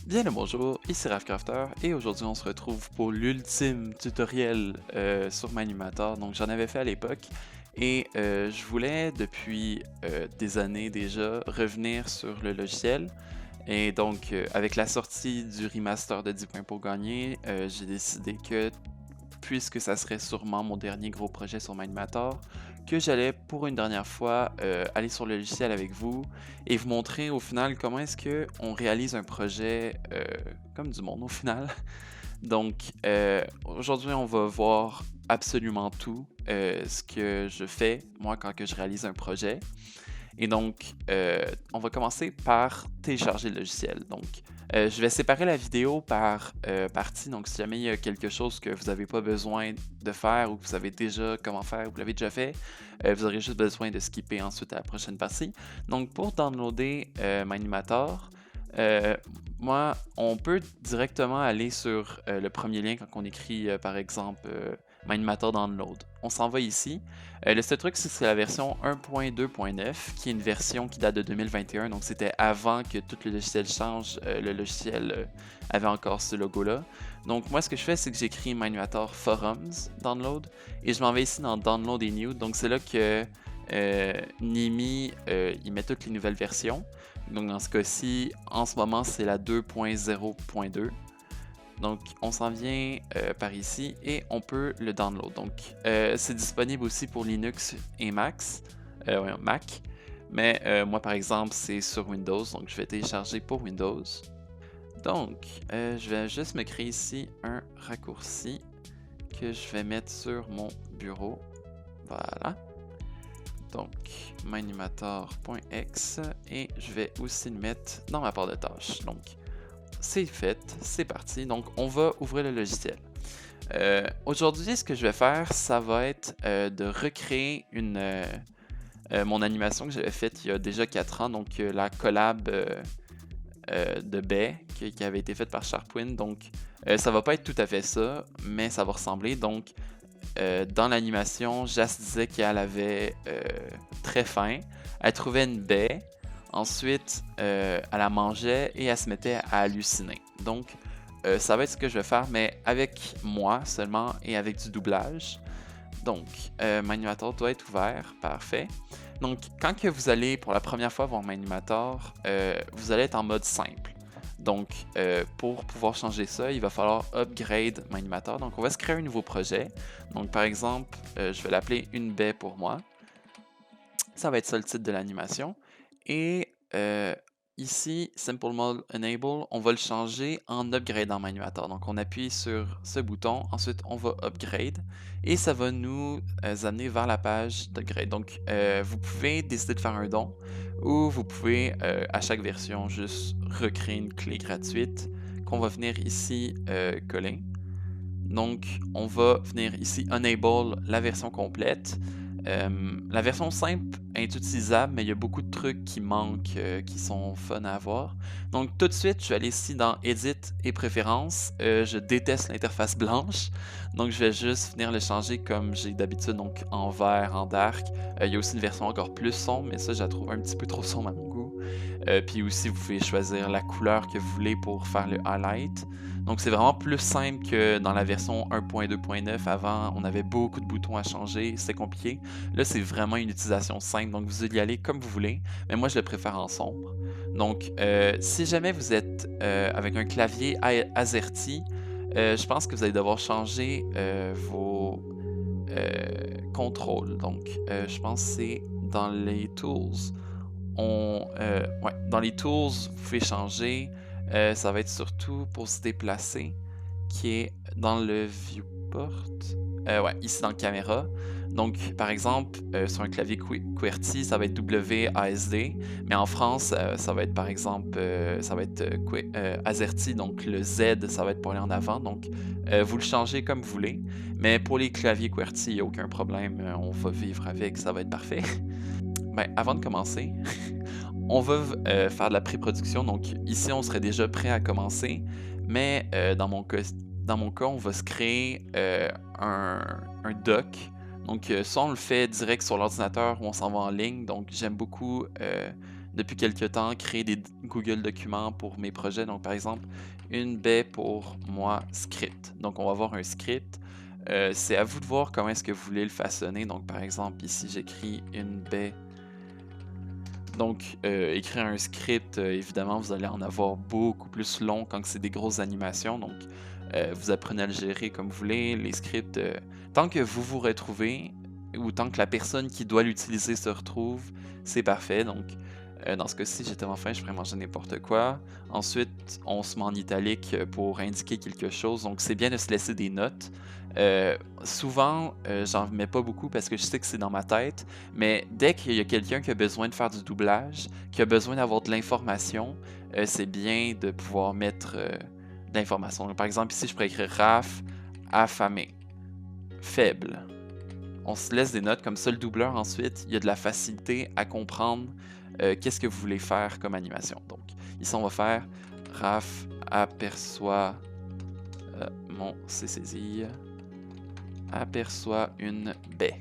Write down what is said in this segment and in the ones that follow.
Bien le bonjour, ici Ravecrafter et aujourd'hui on se retrouve pour l'ultime tutoriel sur Manimator. Donc j'en avais fait à l'époque et je voulais depuis des années déjà revenir sur le logiciel. Et donc avec la sortie du remaster de 10 points pour gagner, j'ai décidé que puisque ça serait sûrement mon dernier gros projet sur Manimator, que j'allais pour une dernière fois aller sur le logiciel avec vous et vous montrer au final comment est-ce que on réalise un projet comme du monde au final. Donc aujourd'hui on va voir absolument tout ce que je fais moi quand que je réalise un projet. Et donc, on va commencer par télécharger le logiciel. Donc, je vais séparer la vidéo par partie. Donc, si jamais il y a quelque chose que vous n'avez pas besoin de faire ou que vous savez déjà comment faire ou vous l'avez déjà fait, vous aurez juste besoin de skipper ensuite à la prochaine partie. Donc, pour downloader Manimator, euh, moi, on peut directement aller sur le premier lien quand on écrit, par exemple, Manimator Download. On s'en va ici. Le seul truc, c'est la version 1.2.9, qui est une version qui date de 2021, donc c'était avant que tout le logiciel change. Le logiciel avait encore ce logo-là. Donc moi, ce que je fais, c'est que j'écris Manimator Forums Download, et je m'en vais ici dans Download et New. Donc c'est là que Nimi, il met toutes les nouvelles versions. Donc dans ce cas-ci, en ce moment, c'est la 2.0.2. Donc, on s'en vient par ici et on peut le download. Donc, c'est disponible aussi pour Linux et Mac. Mac. Mais moi, par exemple, c'est sur Windows. Donc, je vais télécharger pour Windows. Donc, je vais juste me créer ici un raccourci que je vais mettre sur mon bureau. Voilà. Donc, myanimator.x et je vais aussi le mettre dans ma barre de tâches. Donc, c'est fait, c'est parti. Donc, on va ouvrir le logiciel. Aujourd'hui, ce que je vais faire, ça va être de recréer mon animation que j'avais faite il y a déjà 4 ans. Donc, la collab de baie qui avait été faite par Sharpwind. Donc, ça va pas être tout à fait ça, mais ça va ressembler. Donc, dans l'animation, Jas disait qu'elle avait très faim. Elle trouvait une baie. Ensuite, elle la mangeait et elle se mettait à halluciner. Donc, ça va être ce que je vais faire, mais avec moi seulement et avec du doublage. Donc, Manimator doit être ouvert. Parfait. Donc, quand que vous allez pour la première fois voir Manimator, vous allez être en mode simple. Donc, pour pouvoir changer ça, il va falloir upgrade Manimator. Donc, on va se créer un nouveau projet. Donc, par exemple, je vais l'appeler une baie pour moi. Ça va être ça le titre de l'animation. Et ici, Simple Mode Enable, on va le changer en upgrade dans Manimator. Donc, on appuie sur ce bouton. Ensuite, on va upgrade. Et ça va nous amener vers la page d'upgrade. Donc, vous pouvez décider de faire un don ou vous pouvez, à chaque version, juste recréer une clé gratuite qu'on va venir ici coller. Donc, on va venir ici enable la version complète. La version simple est utilisable, mais il y a beaucoup de trucs qui manquent, qui sont fun à avoir. Donc tout de suite, je vais aller ici dans Edit et Préférences. Je déteste l'interface blanche, donc je vais juste venir le changer comme j'ai d'habitude, donc en vert, en dark. Il y a aussi une version encore plus sombre, mais ça, je la trouve un petit peu trop sombre à mon goût. Puis aussi, vous pouvez choisir la couleur que vous voulez pour faire le highlight. Donc c'est vraiment plus simple que dans la version 1.2.9. Avant, on avait beaucoup de boutons à changer, c'était compliqué. Là, c'est vraiment une utilisation simple, donc vous y allez comme vous voulez, mais moi je le préfère en sombre. Donc, si jamais vous êtes avec un clavier AZERTY, je pense que vous allez devoir changer vos contrôles. Donc, je pense que c'est dans les tools. Ouais, dans les tools, vous pouvez changer. Ça va être surtout pour se déplacer, qui est dans le viewport. Ouais, ici dans caméra. Donc, par exemple, sur un clavier QWERTY, ça va être WASD, mais en France, ça va être par exemple, ça va être AZERTY, donc le Z, ça va être pour aller en avant. Donc, vous le changez comme vous voulez, mais pour les claviers QWERTY, il n'y a aucun problème, on va vivre avec, ça va être parfait. Ben, avant de commencer, on va faire de la pré-production. Donc ici, on serait déjà prêt à commencer, mais dans mon cas, on va se créer un doc. Donc ça, on le fait direct sur l'ordinateur où on s'en va en ligne. Donc j'aime beaucoup depuis quelque temps, créer des Google Documents pour mes projets. Donc, par exemple, une baie pour moi script. Donc, on va avoir un script. C'est à vous de voir comment est-ce que vous voulez le façonner. Donc, par exemple, ici, j'écris une baie. Donc, écrire un script, évidemment, vous allez en avoir beaucoup plus long quand c'est des grosses animations. Donc, vous apprenez à le gérer comme vous voulez. Les scripts, tant que vous vous retrouvez ou tant que la personne qui doit l'utiliser se retrouve, c'est parfait. Donc, dans ce cas-ci, j'étais enfin, je pourrais manger n'importe quoi. Ensuite, on se met en italique pour indiquer quelque chose. Donc, c'est bien de se laisser des notes. Euh, Souvent, j'en mets pas beaucoup parce que je sais que c'est dans ma tête. Mais dès qu'il y a quelqu'un qui a besoin de faire du doublage, qui a besoin d'avoir de l'information, c'est bien de pouvoir mettre de l'information. Donc, par exemple, ici, je pourrais écrire Raph, affamé, faible. On se laisse des notes comme ça. Le doubleur, ensuite, il y a de la facilité à comprendre qu'est-ce que vous voulez faire comme animation. Donc, ici, on va faire Raph aperçoit mon CCZ, aperçoit une baie.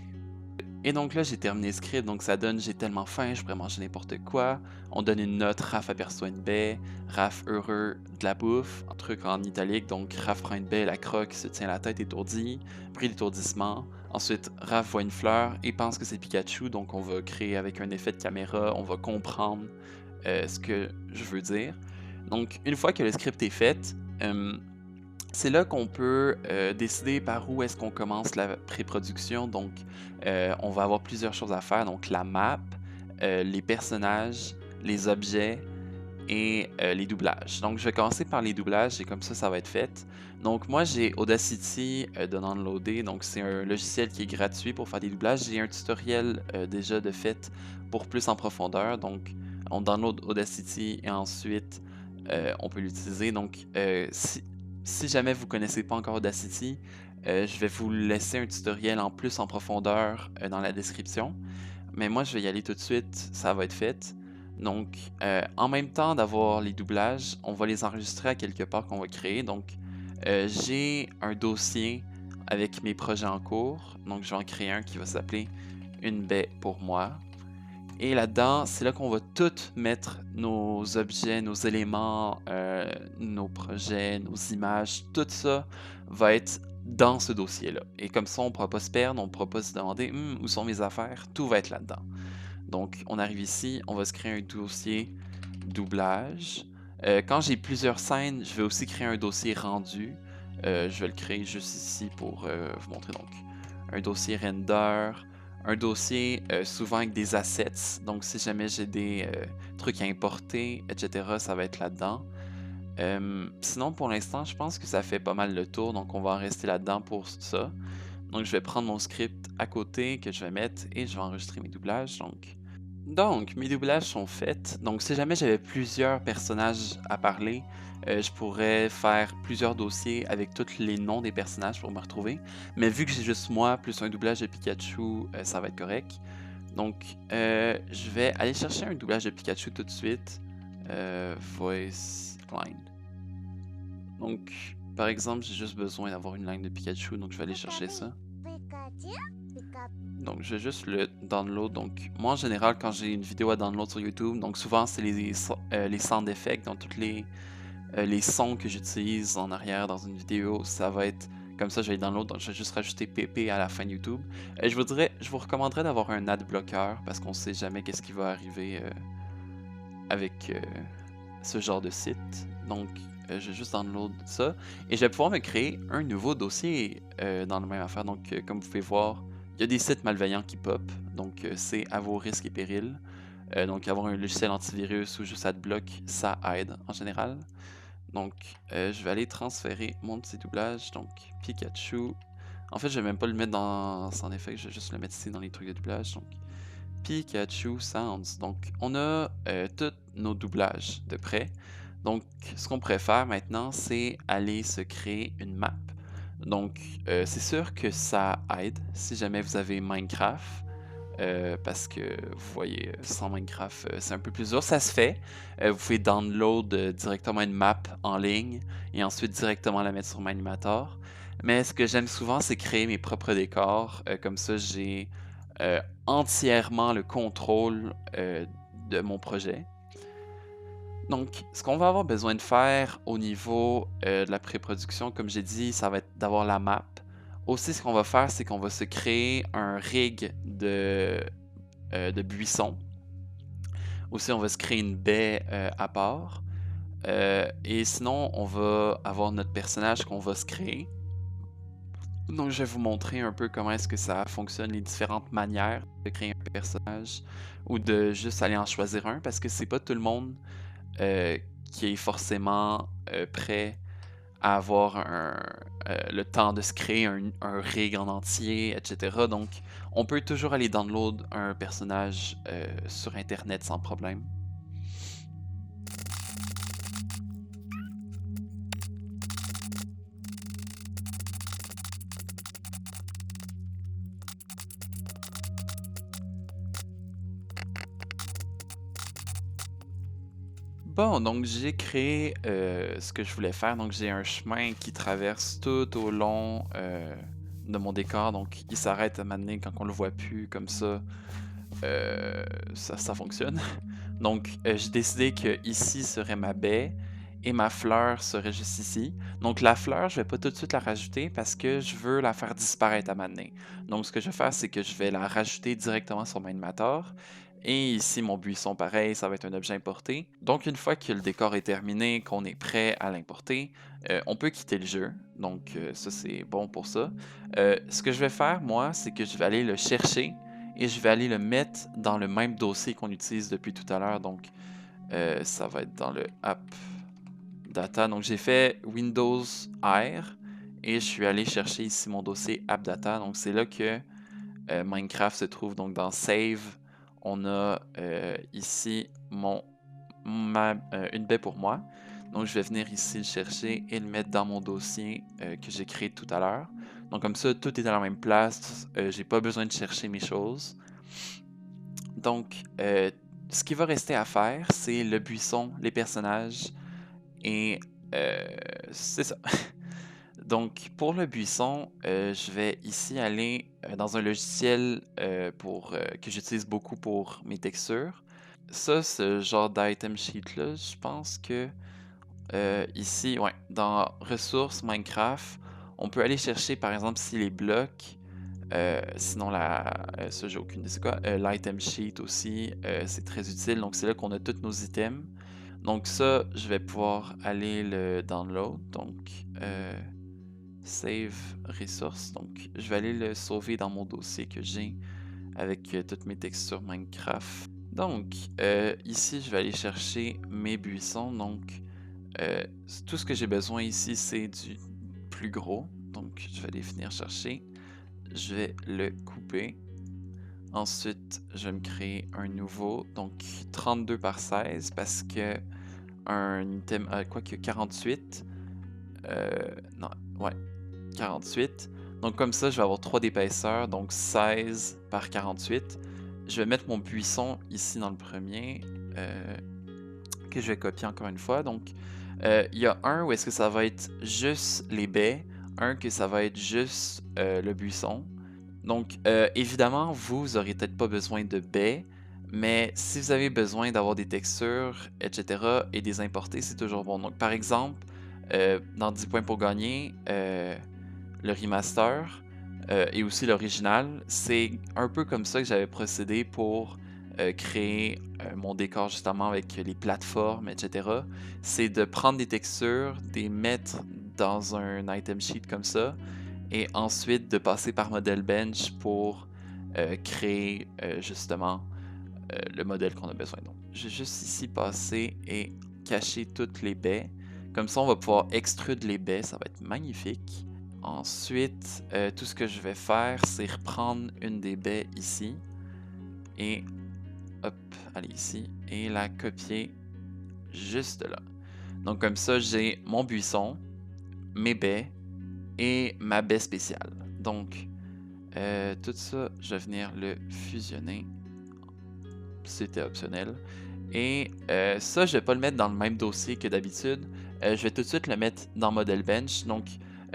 Et donc là, j'ai terminé le script, donc ça donne j'ai tellement faim, je pourrais manger n'importe quoi. On donne une note, Raph aperçoit une baie, Raph heureux de la bouffe, un truc en italique, donc Raph prend une baie, la croque, se tient la tête étourdi, pris d'étourdissement. Ensuite, Raph voit une fleur et pense que c'est Pikachu, donc on va créer avec un effet de caméra, on va comprendre ce que je veux dire. Donc, une fois que le script est fait, c'est là qu'on peut décider par où est-ce qu'on commence la pré-production. Donc, on va avoir plusieurs choses à faire. Donc, la map, les personnages, les objets et les doublages. Donc, je vais commencer par les doublages et comme ça va être fait. Donc, moi, j'ai Audacity de downloader. Donc, c'est un logiciel qui est gratuit pour faire des doublages. J'ai un tutoriel déjà de fait pour plus en profondeur. Donc, on download Audacity et ensuite, on peut l'utiliser. Donc, si jamais vous ne connaissez pas encore Audacity, je vais vous laisser un tutoriel en plus en profondeur dans la description. Mais moi, je vais y aller tout de suite, ça va être fait. Donc, en même temps d'avoir les doublages, on va les enregistrer à quelque part qu'on va créer. Donc, j'ai un dossier avec mes projets en cours. Donc, je vais en créer un qui va s'appeler Une baie pour moi. Et là-dedans, c'est là qu'on va tout mettre nos objets, nos éléments, nos projets, nos images, tout ça va être dans ce dossier-là. Et comme ça, on ne pourra pas se perdre, on ne pourra pas se demander où sont mes affaires, tout va être là-dedans. Donc, on arrive ici, on va se créer un dossier doublage. Quand j'ai plusieurs scènes, je vais aussi créer un dossier rendu. Je vais le créer juste ici pour vous montrer. Donc, un dossier render, un dossier souvent avec des assets. Donc, si jamais j'ai des trucs à importer, etc., ça va être là-dedans. Sinon, pour l'instant, je pense que ça fait pas mal le tour. Donc, on va en rester là-dedans pour ça. Donc, je vais prendre mon script à côté que je vais mettre et je vais enregistrer mes doublages. Donc, mes doublages sont faits. Donc, si jamais j'avais plusieurs personnages à parler, je pourrais faire plusieurs dossiers avec tous les noms des personnages pour me retrouver. Mais vu que j'ai juste moi, plus un doublage de Pikachu, ça va être correct. Donc, je vais aller chercher un doublage de Pikachu tout de suite. Voice line. Donc, par exemple, j'ai juste besoin d'avoir une ligne de Pikachu, donc je vais aller chercher ça. Donc, je vais juste le download. Donc, moi, en général, quand j'ai une vidéo à download sur YouTube, donc souvent, c'est les sound effects, donc tous les sons que j'utilise en arrière dans une vidéo, ça va être comme ça, je vais les download. Donc, je vais juste rajouter PP à la fin de YouTube. Je vous recommanderais d'avoir un ad blocker parce qu'on sait jamais qu'est-ce qui va arriver avec ce genre de site. Donc, je vais juste download ça et je vais pouvoir me créer un nouveau dossier dans la même affaire. Donc, comme vous pouvez voir, il y a des sites malveillants qui pop, donc c'est à vos risques et périls. Donc, avoir un logiciel antivirus ou juste AdBlock, ça aide en général. Donc, je vais aller transférer mon petit doublage. Donc, Pikachu. En fait, je vais même pas le mettre dans Sound Effects, je vais juste le mettre ici dans les trucs de doublage. Donc, Pikachu Sounds. Donc, on a tous nos doublages de près. Donc, ce qu'on pourrait faire maintenant, c'est aller se créer une map. Donc, c'est sûr que ça aide si jamais vous avez Minecraft. Parce que vous voyez, sans Minecraft, c'est un peu plus dur. Ça se fait. Vous pouvez download directement une map en ligne et ensuite directement la mettre sur Minimator. Mais ce que j'aime souvent, c'est créer mes propres décors. Comme ça, j'ai entièrement le contrôle de mon projet. Donc, ce qu'on va avoir besoin de faire au niveau de la pré-production, comme j'ai dit, ça va être d'avoir la map. Aussi, ce qu'on va faire, c'est qu'on va se créer un rig de buissons. Aussi, on va se créer une baie à part. Et sinon, on va avoir notre personnage qu'on va se créer. Donc, je vais vous montrer un peu comment est-ce que ça fonctionne, les différentes manières de créer un personnage ou de juste aller en choisir un, parce que c'est pas tout le monde euh, qui est forcément prêt à avoir le temps de se créer un rig en entier, etc. Donc, on peut toujours aller download un personnage sur Internet sans problème. Bon, donc j'ai créé ce que je voulais faire. Donc j'ai un chemin qui traverse tout au long de mon décor. Donc il s'arrête à un moment donné quand on le voit plus comme ça. Ça fonctionne. Donc j'ai décidé que ici serait ma baie et ma fleur serait juste ici. Donc la fleur, je vais pas tout de suite la rajouter parce que je veux la faire disparaître à un moment donné. Donc ce que je vais faire, c'est que je vais la rajouter directement sur mon animator. Et ici, mon buisson, pareil, ça va être un objet importé. Donc, une fois que le décor est terminé, qu'on est prêt à l'importer, on peut quitter le jeu. Donc, ça, c'est bon pour ça. Ce que je vais faire, moi, c'est que je vais aller le chercher et je vais aller le mettre dans le même dossier qu'on utilise depuis tout à l'heure. Donc, ça va être dans le app data. Donc, j'ai fait Windows R et je suis allé chercher ici mon dossier app data. Donc, c'est là que Minecraft se trouve. Donc, dans Save, on a ici une baie pour moi. Donc, je vais venir ici le chercher et le mettre dans mon dossier que j'ai créé tout à l'heure. Donc, comme ça, tout est à la même place. J'ai pas besoin de chercher mes choses. Donc, ce qui va rester à faire, c'est le buisson, les personnages et c'est ça. Donc, pour le buisson, je vais ici aller dans un logiciel que j'utilise beaucoup pour mes textures. Ça, ce genre d'item sheet-là, je pense que ici, ouais, dans ressources Minecraft, on peut aller chercher par exemple si les blocs, sinon ça j'ai aucune idée c'est quoi, l'item sheet aussi, c'est très utile. Donc c'est là qu'on a tous nos items. Donc ça, je vais pouvoir aller le download. Donc save resource. Donc je vais aller le sauver dans mon dossier que j'ai avec toutes mes textures Minecraft. Donc ici, je vais aller chercher mes buissons. Donc tout ce que j'ai besoin ici, c'est du plus gros. Donc, je vais aller venir chercher. Je vais le couper. Ensuite, je vais me créer un nouveau. Donc, 32 par 16 parce que un item, quoi que 48. Non, ouais, 48. Donc, comme ça, je vais avoir 3 d'épaisseur. Donc, 16 par 48. Je vais mettre mon buisson ici dans le premier. Que je vais copier encore une fois. Donc, il y a un où est-ce que ça va être juste les baies, un que ça va être juste le buisson. Donc, évidemment, vous aurez peut-être pas besoin de baies, mais si vous avez besoin d'avoir des textures, etc., et des importer, c'est toujours bon. Donc, par exemple, dans 10 points pour gagner, le remaster et aussi l'original, c'est un peu comme ça que j'avais procédé pour créer mon décor justement avec les plateformes, etc. C'est de prendre des textures, les mettre dans un item sheet comme ça, et ensuite de passer par Model Bench pour créer justement le modèle qu'on a besoin. Donc, je vais juste ici passer et cacher toutes les baies. Comme ça, on va pouvoir extruder les baies, ça va être magnifique. Ensuite, tout ce que je vais faire, c'est reprendre une des baies ici et hop, aller ici et la copier juste là. Donc comme ça, j'ai mon buisson, mes baies et ma baie spéciale. Donc tout ça, je vais venir le fusionner. C'était optionnel. Et ça, je vais pas le mettre dans le même dossier que d'habitude. Je vais tout de suite le mettre dans Model Bench. Donc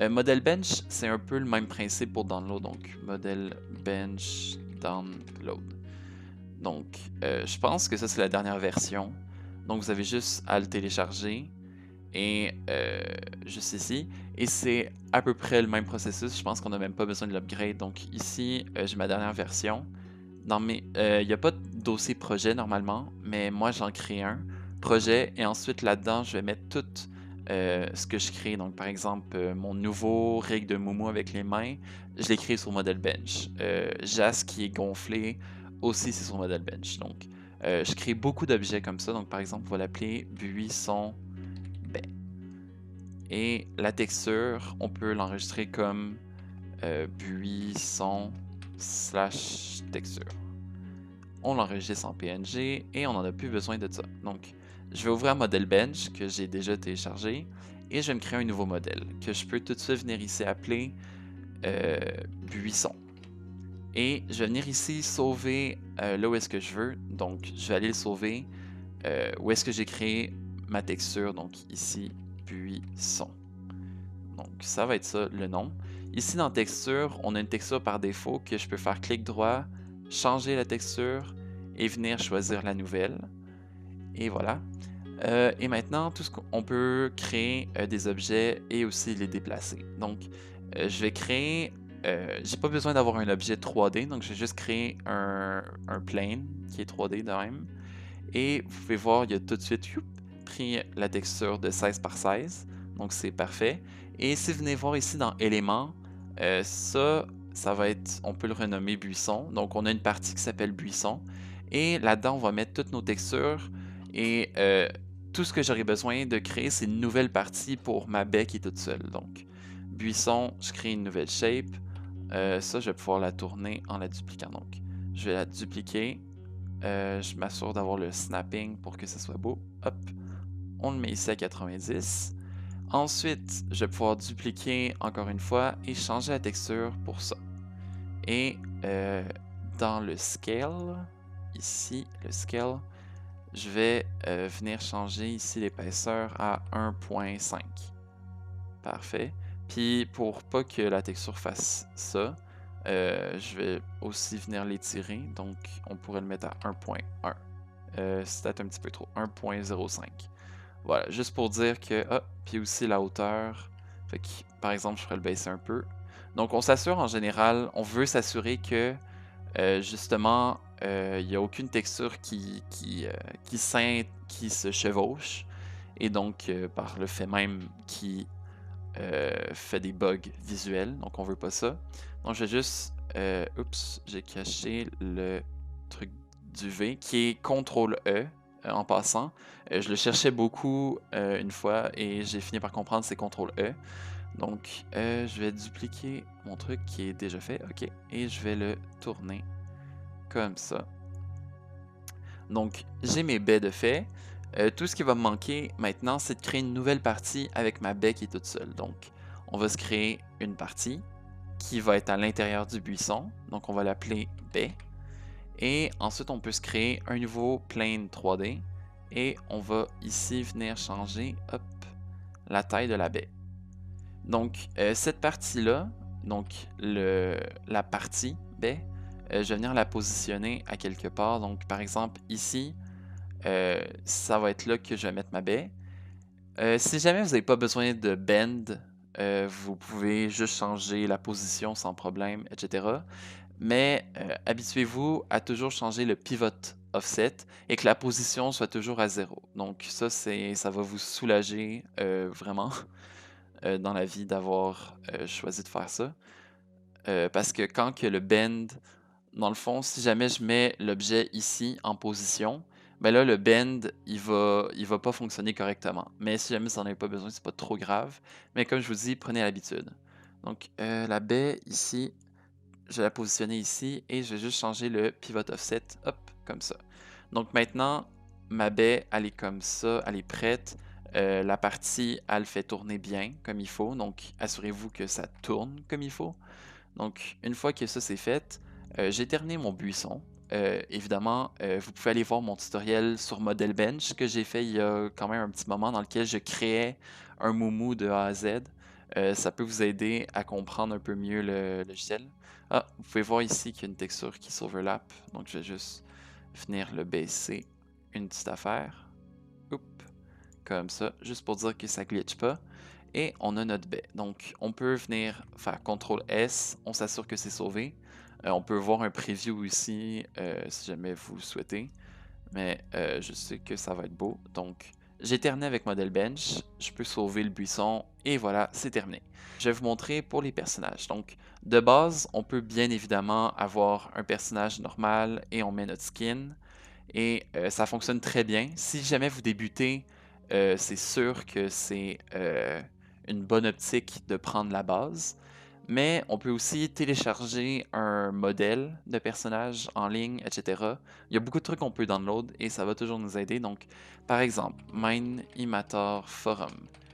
Model Bench, c'est un peu le même principe pour download. Donc Model Bench download. Donc, je pense que ça, c'est la dernière version. Donc, vous avez juste à le télécharger et juste ici. Et c'est à peu près le même processus. Je pense qu'on n'a même pas besoin de l'upgrade. Donc, ici, j'ai ma dernière version. Il n'y a pas de dossier projet normalement, mais moi, j'en crée un projet et ensuite là-dedans, je vais mettre tout ce que je crée. Donc, par exemple, mon nouveau rig de Moumou avec les mains, je l'ai créé sur Model Bench. Jas qui est gonflé, aussi c'est sur Model Bench. Donc, je crée beaucoup d'objets comme ça. Donc, par exemple, on va l'appeler buisson baie. Et la texture, on peut l'enregistrer comme buisson slash texture. On l'enregistre en PNG et on n'en a plus besoin de ça. Donc, je vais ouvrir Model Bench que j'ai déjà téléchargé et je vais me créer un nouveau modèle que je peux tout de suite venir ici appeler buisson. Et je vais venir ici sauver là où est-ce que je veux. Donc, je vais aller le sauver où est-ce que j'ai créé ma texture. Donc, ici, buisson. Donc, ça va être ça le nom. Ici, dans texture, on a une texture par défaut que je peux faire clic droit, changer la texture et venir choisir la nouvelle. Et voilà. Et maintenant, on peut créer des objets et aussi les déplacer. Donc, je vais créer. J'ai pas besoin d'avoir un objet 3D, donc je vais juste créer un plane qui est 3D de même. Et vous pouvez voir, il a tout de suite pris la texture de 16 par 16. Donc, c'est parfait. Et si vous venez voir ici dans éléments, ça va être, on peut le renommer buisson. Donc, on a une partie qui s'appelle buisson. Et là-dedans, on va mettre toutes nos textures. Et tout ce que j'aurais besoin de créer, c'est une nouvelle partie pour ma baie qui est toute seule. Donc, buisson, je crée une nouvelle shape. Ça, je vais pouvoir la tourner en la dupliquant. Donc, je vais la dupliquer. Je m'assure d'avoir le snapping pour que ce soit beau. Hop, on le met ici à 90. Ensuite, je vais pouvoir dupliquer encore une fois et changer la texture pour ça. Et dans le scale, ici, le scale, je vais venir changer ici l'épaisseur à 1.5. Parfait. Puis pour pas que la texture fasse ça, je vais aussi venir l'étirer. Donc on pourrait le mettre à 1.1. C'est peut-être un petit peu trop. 1.05. Voilà, juste pour dire que... Ah, puis aussi la hauteur. Fait que, par exemple, je pourrais le baisser un peu. Donc on s'assure en général, on veut s'assurer que justement, il n'y a aucune texture qui se chevauche. Et donc, par le fait même qui fait des bugs visuels. Donc, on veut pas ça. Donc, je vais juste... oups, j'ai caché le truc du V qui est CTRL-E en passant. Je le cherchais beaucoup une fois et j'ai fini par comprendre c'est CTRL-E. Donc, je vais dupliquer mon truc qui est déjà fait. OK. Et je vais le tourner comme ça. Donc, j'ai mes baies de fait. Tout ce qui va me manquer maintenant, c'est de créer une nouvelle partie avec ma baie qui est toute seule. Donc, on va se créer une partie qui va être à l'intérieur du buisson. Donc, on va l'appeler baie. Et ensuite, on peut se créer un nouveau plane 3D. Et on va ici venir changer la taille de la baie. Donc, cette partie-là, donc la partie baie, je vais venir la positionner à quelque part. Donc, par exemple, ici, ça va être là que je vais mettre ma baie. Si jamais vous n'avez pas besoin de bend, vous pouvez juste changer la position sans problème, etc. Mais habituez-vous à toujours changer le pivot offset et que la position soit toujours à 0. Donc ça va vous soulager vraiment dans la vie d'avoir choisi de faire ça. Parce que quand que le bend, dans le fond, si jamais je mets l'objet ici en position, ben là, le bend, il va pas fonctionner correctement. Mais si jamais vous n'en avez pas besoin, c'est pas trop grave. Mais comme je vous dis, prenez l'habitude. Donc, la baie ici, je vais la positionner ici et je vais juste changer le pivot offset, hop, comme ça. Donc maintenant, ma baie, elle est comme ça, elle est prête. La partie, elle fait tourner bien comme il faut. Donc, assurez-vous que ça tourne comme il faut. Donc, une fois que ça c'est fait, j'ai terminé mon buisson. Évidemment, vous pouvez aller voir mon tutoriel sur Model Bench que j'ai fait il y a quand même un petit moment dans lequel je créais un Moumou de A à Z. Ça peut vous aider à comprendre un peu mieux le logiciel. Ah, vous pouvez voir ici qu'il y a une texture qui s'overlap. Donc, je vais juste venir le baisser une petite affaire. Oups, comme ça, juste pour dire que ça glitche pas. Et on a notre baie. Donc, on peut venir faire CTRL-S, on s'assure que c'est sauvé. On peut voir un preview ici si jamais vous le souhaitez. Mais je sais que ça va être beau. Donc, j'ai terminé avec Model Bench. Je peux sauver le buisson. Et voilà, c'est terminé. Je vais vous montrer pour les personnages. Donc, de base, on peut bien évidemment avoir un personnage normal et on met notre skin. Et ça fonctionne très bien. Si jamais vous débutez, c'est sûr que c'est une bonne optique de prendre la base. Mais on peut aussi télécharger un modèle de personnage en ligne, etc. Il y a beaucoup de trucs qu'on peut download et ça va toujours nous aider. Donc, par exemple, Mine-Imator Forum.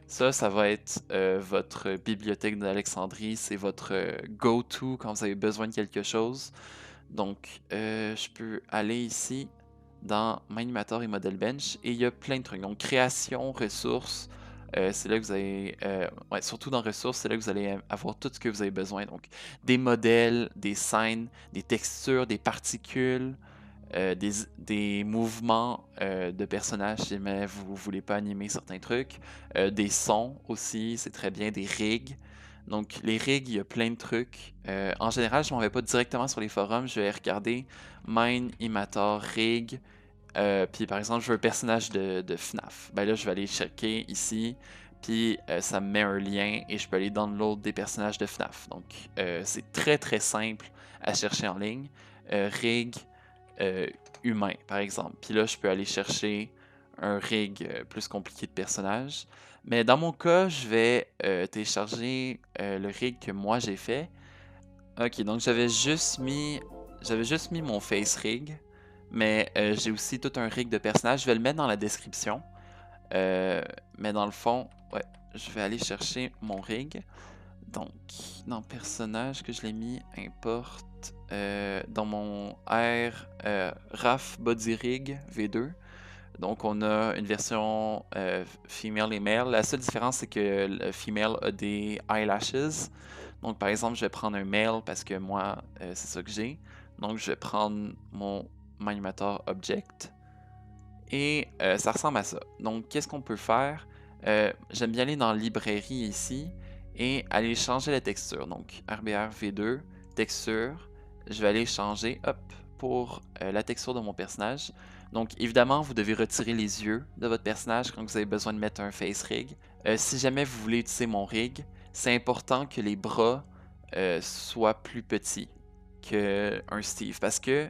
Ça va être votre bibliothèque d'Alexandrie. C'est votre go-to quand vous avez besoin de quelque chose. Donc, je peux aller ici dans Minimator et Model Bench et il y a plein de trucs. Donc, création, ressources, c'est là que vous allez, ouais, surtout dans ressources, c'est là que vous allez avoir tout ce que vous avez besoin. Donc, des modèles, des scènes, des textures, des particules, des mouvements de personnages si jamais vous voulez pas animer certains trucs, des sons aussi, c'est très bien, des rigs. Donc, les rigs, il y a plein de trucs. En général, je m'en vais pas directement sur les forums, je vais regarder Mine, Imator, Rig. Puis par exemple, je veux un personnage de FNAF. Ben là, je vais aller checker ici. Puis ça me met un lien et je peux aller download des personnages de FNAF. Donc c'est très très simple à chercher en ligne. Rig humain, par exemple. Puis là, je peux aller chercher un rig plus compliqué de personnage. Mais dans mon cas, je vais télécharger le rig que moi j'ai fait. Ok, donc j'avais juste mis mon face rig, mais j'ai aussi tout un rig de personnage. Je vais le mettre dans la description. Mais dans le fond, ouais, je vais aller chercher mon rig. Donc, dans personnage que je l'ai mis, importe dans mon R RAF Body Rig V2. Donc, on a une version female et male. La seule différence, c'est que le female a des eyelashes. Donc, par exemple, je vais prendre un male parce que moi, c'est ça que j'ai. Donc, je vais prendre mon Animator Object. Et ça ressemble à ça. Donc, qu'est-ce qu'on peut faire? J'aime bien aller dans librairie ici et aller changer la texture. Donc, RBR V2, texture. Je vais aller changer, hop, pour la texture de mon personnage. Donc, évidemment, vous devez retirer les yeux de votre personnage quand vous avez besoin de mettre un face rig. Si jamais vous voulez utiliser mon rig, c'est important que les bras soient plus petits qu'un Steve. Parce que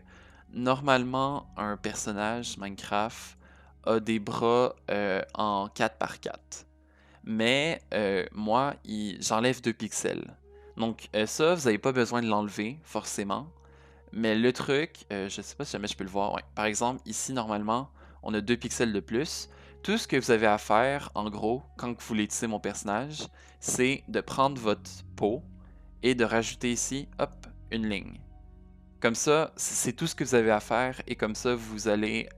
normalement, un personnage Minecraft a des bras en 4x4. Mais moi, j'enlève 2 pixels. Donc ça, vous n'avez pas besoin de l'enlever, forcément. Mais le truc, je sais pas si jamais je peux le voir. Ouais. Par exemple, ici, normalement, on a 2 pixels de plus. Tout ce que vous avez à faire, en gros, quand vous voulez utiliser mon personnage, c'est de prendre votre peau et de rajouter ici, hop, une ligne. Comme ça, c'est tout ce que vous avez à faire et comme ça, vous allez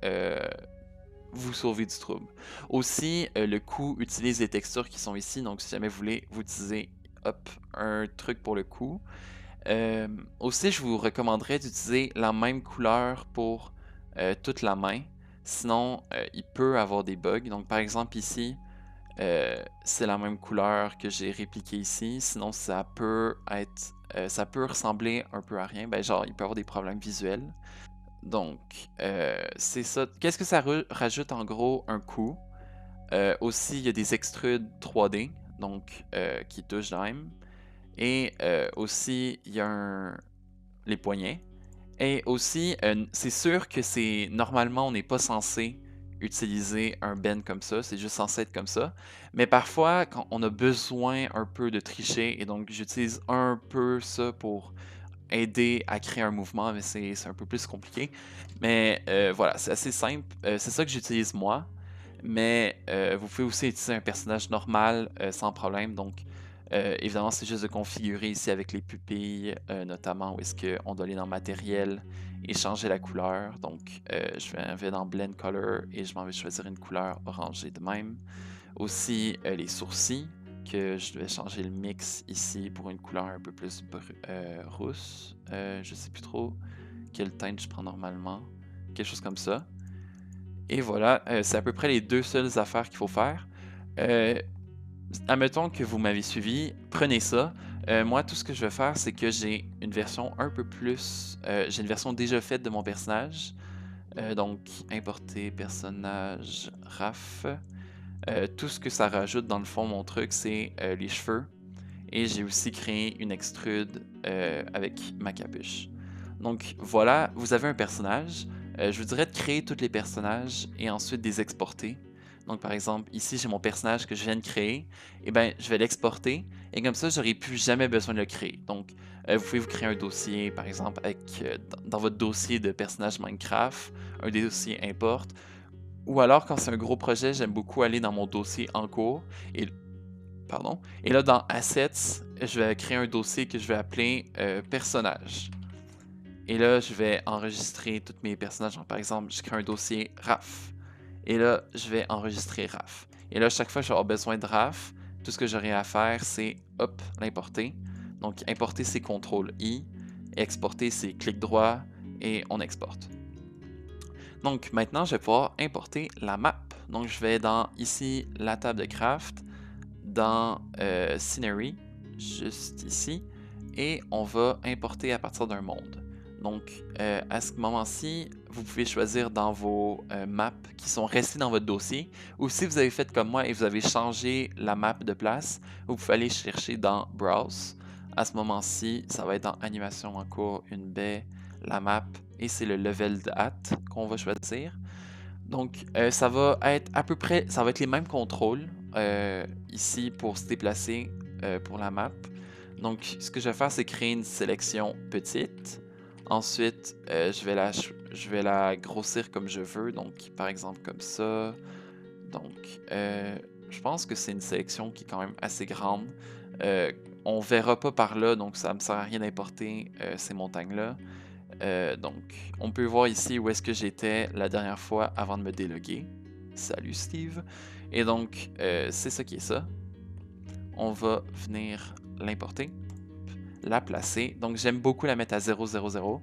vous sauver du trouble. Aussi, le coup utilise les textures qui sont ici. Donc, si jamais vous voulez vous utiliser, hop, un truc pour le coup. Aussi, je vous recommanderais d'utiliser la même couleur pour toute la main. Sinon, il peut avoir des bugs. Donc, par exemple, ici, c'est la même couleur que j'ai répliqué ici. Sinon, ça peut être, ça peut ressembler un peu à rien. Ben, genre, il peut avoir des problèmes visuels. Donc, c'est ça. Qu'est-ce que ça rajoute en gros? Un coup. Aussi, il y a des extrudes 3D, donc qui touchent de même. Et aussi, il y a les poignets. Et aussi, c'est sûr que c'est normalement, on n'est pas censé utiliser un bend comme ça, c'est juste censé être comme ça. Mais parfois, quand on a besoin un peu de tricher, et donc j'utilise un peu ça pour aider à créer un mouvement, mais c'est un peu plus compliqué. Mais voilà, c'est assez simple. C'est ça que j'utilise moi. Mais vous pouvez aussi utiliser un personnage normal sans problème. Donc, évidemment, c'est juste de configurer ici avec les pupilles, notamment où est-ce qu'on doit aller dans matériel et changer la couleur. Donc, je vais dans Blend Color et je m'en vais choisir une couleur orangée de même. Aussi, les sourcils, que je vais changer le mix ici pour une couleur un peu plus rousse. Je sais plus trop quelle teinte je prends normalement. quelque chose comme ça. Et voilà, c'est à peu près les deux seules affaires qu'il faut faire. Euh, Admettons que vous m'avez suivi, prenez ça. Moi, tout ce que je vais faire, c'est que j'ai une version un peu plus... j'ai une version déjà faite de mon personnage. Donc, importer personnage RAF. Tout ce que ça rajoute, dans le fond, mon truc, c'est les cheveux. Et j'ai aussi créé une extrude avec ma capuche. Donc voilà, vous avez un personnage. Je vous dirais de créer tous les personnages et ensuite de les exporter. Donc par exemple, ici j'ai mon personnage que je viens de créer. Et ben je vais l'exporter et comme ça j'aurai plus jamais besoin de le créer. Donc vous pouvez vous créer un dossier par exemple avec dans votre dossier de personnage Minecraft, un dossier import. Ou alors quand c'est un gros projet, j'aime beaucoup aller dans mon dossier en cours et pardon. Et là, dans Assets, je vais créer un dossier que je vais appeler Personnages. Et là, je vais enregistrer tous mes personnages. Donc, par exemple, je crée un dossier RAF. Et là, je vais enregistrer RAF. Et là, chaque fois que je vais avoir besoin de RAF, tout ce que j'aurai à faire, c'est hop, l'importer. Donc, importer, c'est CTRL-I. Exporter, c'est clic droit. Et on exporte. Donc, maintenant, je vais pouvoir importer la map. Donc, je vais dans ici la table de craft, dans Scenery, juste ici, et on va importer à partir d'un monde. Donc, à ce moment-ci, vous pouvez choisir dans vos maps qui sont restées dans votre dossier, ou si vous avez fait comme moi et vous avez changé la map de place, vous pouvez aller chercher dans Browse. À ce moment-ci, ça va être dans Animation en cours, une baie, la map, et c'est le level de hâte qu'on va choisir. Donc, ça va être à peu près, ça va être les mêmes contrôles ici pour se déplacer pour la map. Donc, ce que je vais faire, c'est créer une sélection petite. Ensuite, je vais la grossir comme je veux. Donc, par exemple, comme ça. Donc, je pense que c'est une sélection qui est quand même assez grande. On verra pas par là, donc ça me sert à rien d'importer ces montagnes-là. Donc, on peut voir ici où est-ce que j'étais la dernière fois avant de me déloguer. Salut Steve. Et donc, c'est ça qui est ça. On va venir l'importer, la placer. Donc, j'aime beaucoup la mettre à 0, 0, 0.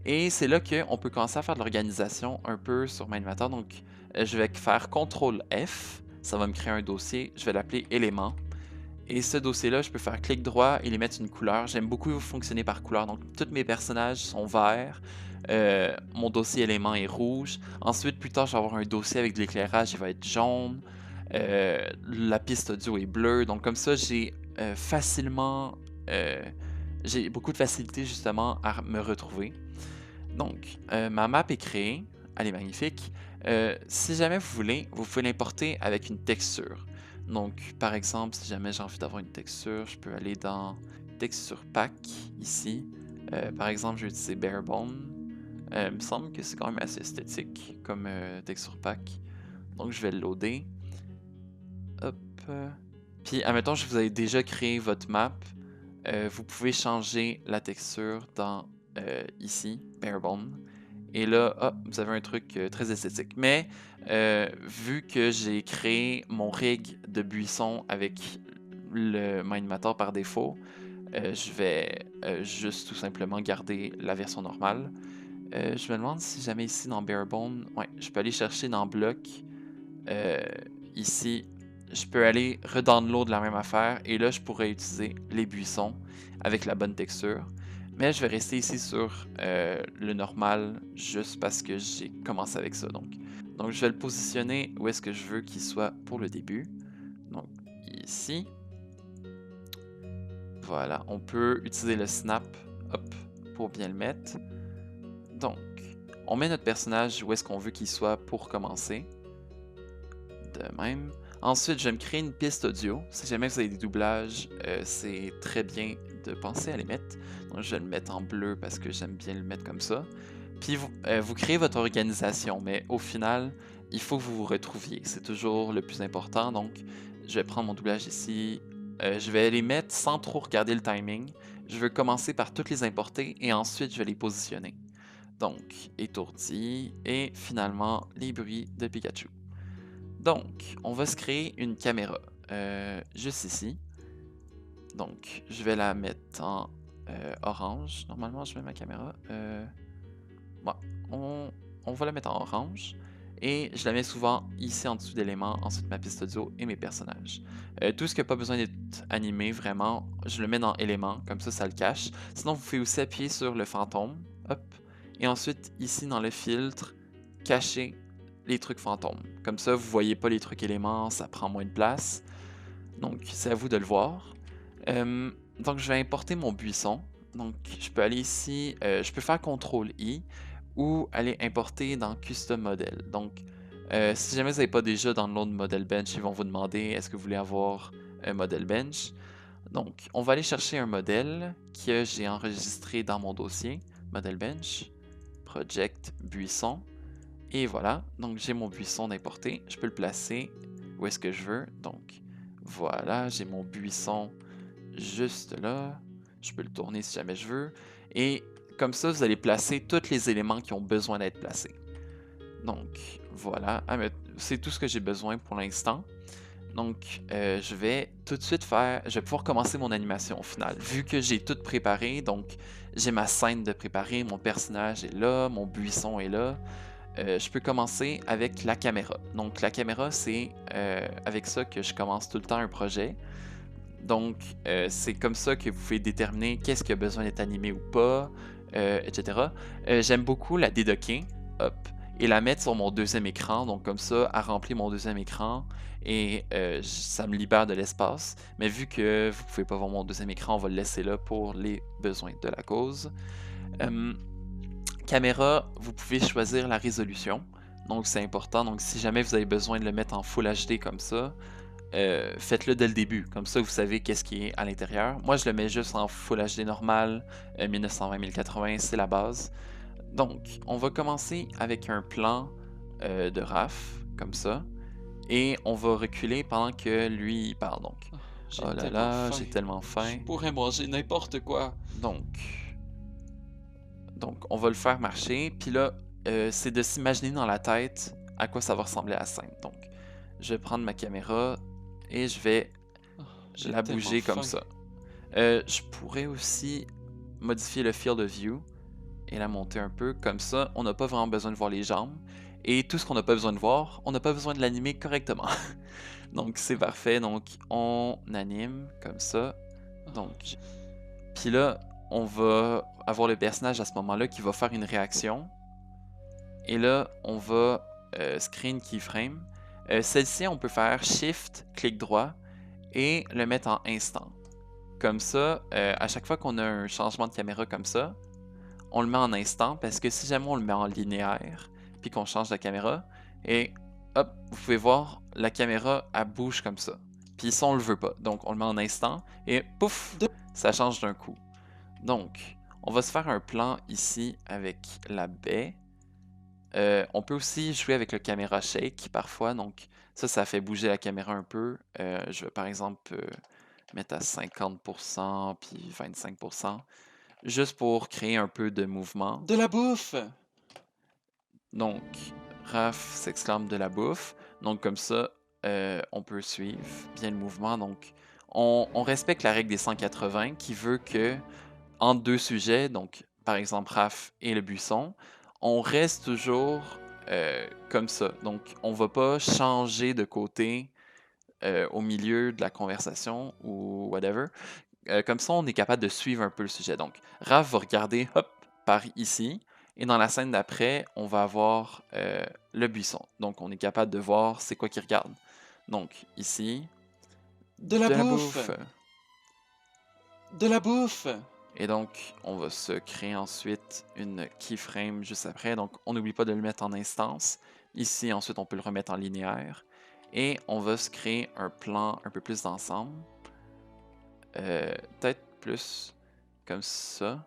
Et c'est là qu'on peut commencer à faire de l'organisation un peu sur MineMatter. Donc, je vais faire CTRL F. Ça va me créer un dossier. Je vais l'appeler éléments. Et ce dossier-là, je peux faire clic droit et les mettre une couleur. J'aime beaucoup fonctionner par couleur. Donc, tous mes personnages sont verts. Mon dossier élément est rouge. Ensuite, plus tard, je vais avoir un dossier avec de l'éclairage, il va être jaune. La piste audio est bleue. Donc, comme ça, j'ai beaucoup de facilité justement à me retrouver. Donc, ma map est créée. Elle est magnifique. Si jamais vous voulez, vous pouvez l'importer avec une texture. Donc, par exemple, si jamais j'ai envie d'avoir une texture, je peux aller dans Texture Pack, ici. Par exemple, je vais utiliser Barebone. Il me semble que c'est quand même assez esthétique comme Texture Pack. Donc, je vais le loader. Hop. Puis, admettons, je vous ai déjà créé votre map. Vous pouvez changer la texture dans ici, Barebone. Et là, vous avez un truc très esthétique. Mais vu que j'ai créé mon rig de buisson avec le MineMatter par défaut, je vais juste tout simplement garder la version normale. Je me demande si jamais ici dans Barebone, ouais, je peux aller chercher dans Bloc. Ici, je peux aller redownload la même affaire et là, je pourrais utiliser les buissons avec la bonne texture. Mais je vais rester ici sur le normal juste parce que j'ai commencé avec ça. Donc, je vais le positionner où est-ce que je veux qu'il soit pour le début. Donc, ici. Voilà, on peut utiliser le snap pour bien le mettre. Donc, on met notre personnage où est-ce qu'on veut qu'il soit pour commencer. De même. Ensuite, je vais me créer une piste audio. Si jamais vous avez des doublages, c'est très bien de penser à les mettre. Donc, je vais le mettre en bleu parce que j'aime bien le mettre comme ça. Puis, vous créez votre organisation, mais au final, il faut que vous vous retrouviez. C'est toujours le plus important. Donc, je vais prendre mon doublage ici. Je vais les mettre sans trop regarder le timing. Je veux commencer par toutes les importer et ensuite, je vais les positionner. Donc, étourdi et finalement, les bruits de Pikachu. Donc, on va se créer une caméra juste ici. Donc, je vais la mettre en orange. Normalement, je mets ma caméra. Bon, on va la mettre en orange. Et je la mets souvent ici en dessous d'éléments, ensuite ma piste audio et mes personnages. Tout ce qui n'a pas besoin d'être animé, vraiment, je le mets dans éléments, comme ça le cache. Sinon, vous pouvez aussi appuyer sur le fantôme, hop, et ensuite ici dans le filtre, cacher les trucs fantômes. Comme ça, vous voyez pas les trucs éléments, ça prend moins de place. Donc, c'est à vous de le voir. Donc, je vais importer mon buisson. Donc, je peux aller ici, je peux faire CTRL-I ou aller importer dans Custom Model. Donc, si jamais vous n'avez pas déjà download Model Bench, ils vont vous demander est-ce que vous voulez avoir un Model Bench. Donc, on va aller chercher un modèle que j'ai enregistré dans mon dossier, Model Bench, Project Buisson. Et voilà, donc j'ai mon buisson d'importer. Je peux le placer où est-ce que je veux. Donc, voilà, j'ai mon buisson juste là. Je peux le tourner si jamais je veux. Et comme ça, vous allez placer tous les éléments qui ont besoin d'être placés. Donc, voilà. C'est tout ce que j'ai besoin pour l'instant. Donc, je vais tout de suite je vais pouvoir commencer mon animation au final. Vu que j'ai tout préparé, donc j'ai ma scène de préparer, mon personnage est là, mon buisson est là. Je peux commencer avec la caméra. Donc, la caméra, c'est avec ça que je commence tout le temps un projet. Donc, c'est comme ça que vous pouvez déterminer qu'est-ce qui a besoin d'être animé ou pas, etc. J'aime beaucoup la dédocker, hop, et la mettre sur mon deuxième écran. Donc, comme ça, elle remplit mon deuxième écran et ça me libère de l'espace. Mais vu que vous ne pouvez pas voir mon deuxième écran, on va le laisser là pour les besoins de la cause. Caméra, vous pouvez choisir la résolution. Donc, c'est important. Donc, si jamais vous avez besoin de le mettre en Full HD comme ça, faites-le dès le début, comme ça vous savez qu'est-ce qui est à l'intérieur. Moi je le mets juste en Full HD normal, 1920-1080, c'est la base. Donc on va commencer avec un plan de Raph, comme ça, et on va reculer pendant que lui il parle. Donc, J'ai oh là tellement là, faim. j'ai tellement faim. Je pourrais manger n'importe quoi. Donc on va le faire marcher, puis là c'est de s'imaginer dans la tête à quoi ça va ressembler à la scène. Donc je vais prendre ma caméra et je vais J'ai la tellement bouger comme faim. ça. Je pourrais aussi modifier le field of view et la monter un peu. Comme ça, on n'a pas vraiment besoin de voir les jambes. Et tout ce qu'on n'a pas besoin de voir, on n'a pas besoin de l'animer correctement. Donc c'est parfait. Donc on anime comme ça. Donc, puis là, on va avoir le personnage à ce moment-là qui va faire une réaction. Et là, on va screen keyframe. Celle-ci, on peut faire Shift, clic droit et le mettre en instant. Comme ça, à chaque fois qu'on a un changement de caméra comme ça, on le met en instant parce que si jamais on le met en linéaire puis qu'on change la caméra, et hop, vous pouvez voir, la caméra, elle bouge comme ça. Puis ça, on le veut pas. Donc, on le met en instant et pouf, ça change d'un coup. Donc, on va se faire un plan ici avec la baie. On peut aussi jouer avec le caméra shake parfois. Donc, ça fait bouger la caméra un peu. Je vais par exemple mettre à 50% puis 25%, juste pour créer un peu de mouvement. De la bouffe! Donc, Raph s'exclame de la bouffe. Donc, comme ça, on peut suivre bien le mouvement. Donc, on respecte la règle des 180 qui veut que, entre deux sujets, donc par exemple Raph et le buisson, on reste toujours comme ça. Donc, on ne va pas changer de côté au milieu de la conversation ou whatever. Comme ça, on est capable de suivre un peu le sujet. Donc, Raph va regarder, hop, par ici. Et dans la scène d'après, on va avoir le buisson. Donc, on est capable de voir c'est quoi qu'il regarde. Donc, ici, De la de la bouffe! bouffe. De la bouffe! Et donc, on va se créer ensuite une keyframe juste après. Donc, on n'oublie pas de le mettre en instance. Ici, ensuite, on peut le remettre en linéaire. Et on va se créer un plan un peu plus d'ensemble. Peut-être plus comme ça.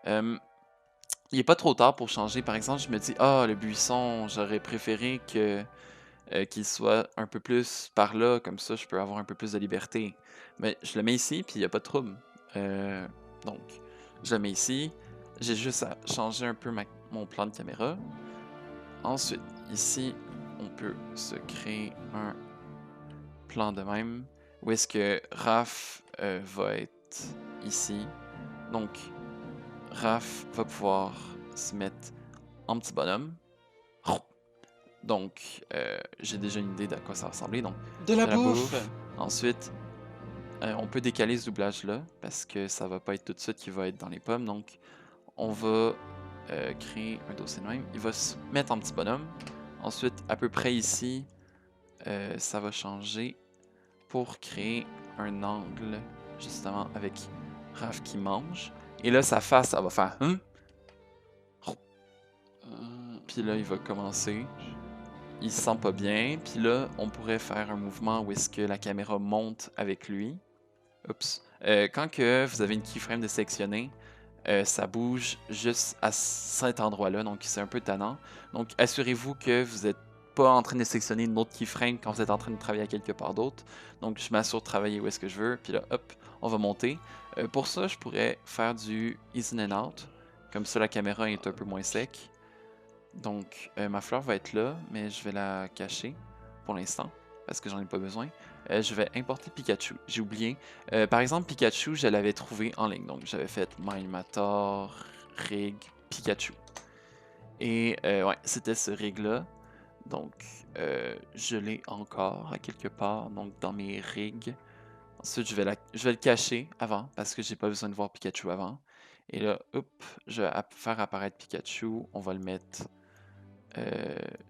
Il n'est pas trop tard pour changer. Par exemple, je me dis, ah, le buisson, j'aurais préféré qu'il soit un peu plus par là, comme ça, je peux avoir un peu plus de liberté. Mais je le mets ici, puis il n'y a pas de trouble. Donc, je le mets ici. J'ai juste à changer un peu mon plan de caméra. Ensuite, ici, on peut se créer un plan de même. Où est-ce que Raph va être ici. Donc, Raph va pouvoir se mettre en petit bonhomme. Donc, j'ai déjà une idée de quoi ça va ressembler. Donc, De la de la bouffe! bouffe. Ensuite, on peut décaler ce doublage-là parce que ça va pas être tout de suite qui va être dans les pommes. Donc, on va créer un dossier de même. Il va se mettre en petit bonhomme. Ensuite, à peu près ici, ça va changer pour créer un angle justement avec Raph qui mange. Et là, sa face, ça va faire Puis là, il va commencer. Il se sent pas bien. Puis là, on pourrait faire un mouvement où est-ce que la caméra monte avec lui. Oups. Quand que vous avez une keyframe de sélectionner, ça bouge juste à cet endroit-là, donc c'est un peu tannant. Donc assurez-vous que vous n'êtes pas en train de sélectionner une autre keyframe quand vous êtes en train de travailler à quelque part d'autre. Donc je m'assure de travailler où est-ce que je veux, puis là, hop, on va monter. Pour ça, je pourrais faire du ease in and out. Comme ça, la caméra est un peu moins sec. Donc ma fleur va être là, mais je vais la cacher pour l'instant, parce que j'en ai pas besoin. Je vais importer Pikachu. J'ai oublié. Par exemple, Pikachu, je l'avais trouvé en ligne. Donc, j'avais fait MyMator, Rig, Pikachu. Et ouais, c'était ce rig-là. Donc, je l'ai encore à quelque part. Donc, dans mes rigs. Ensuite, je vais le cacher avant parce que j'ai pas besoin de voir Pikachu avant. Et là, hop, je vais faire apparaître Pikachu. On va le mettre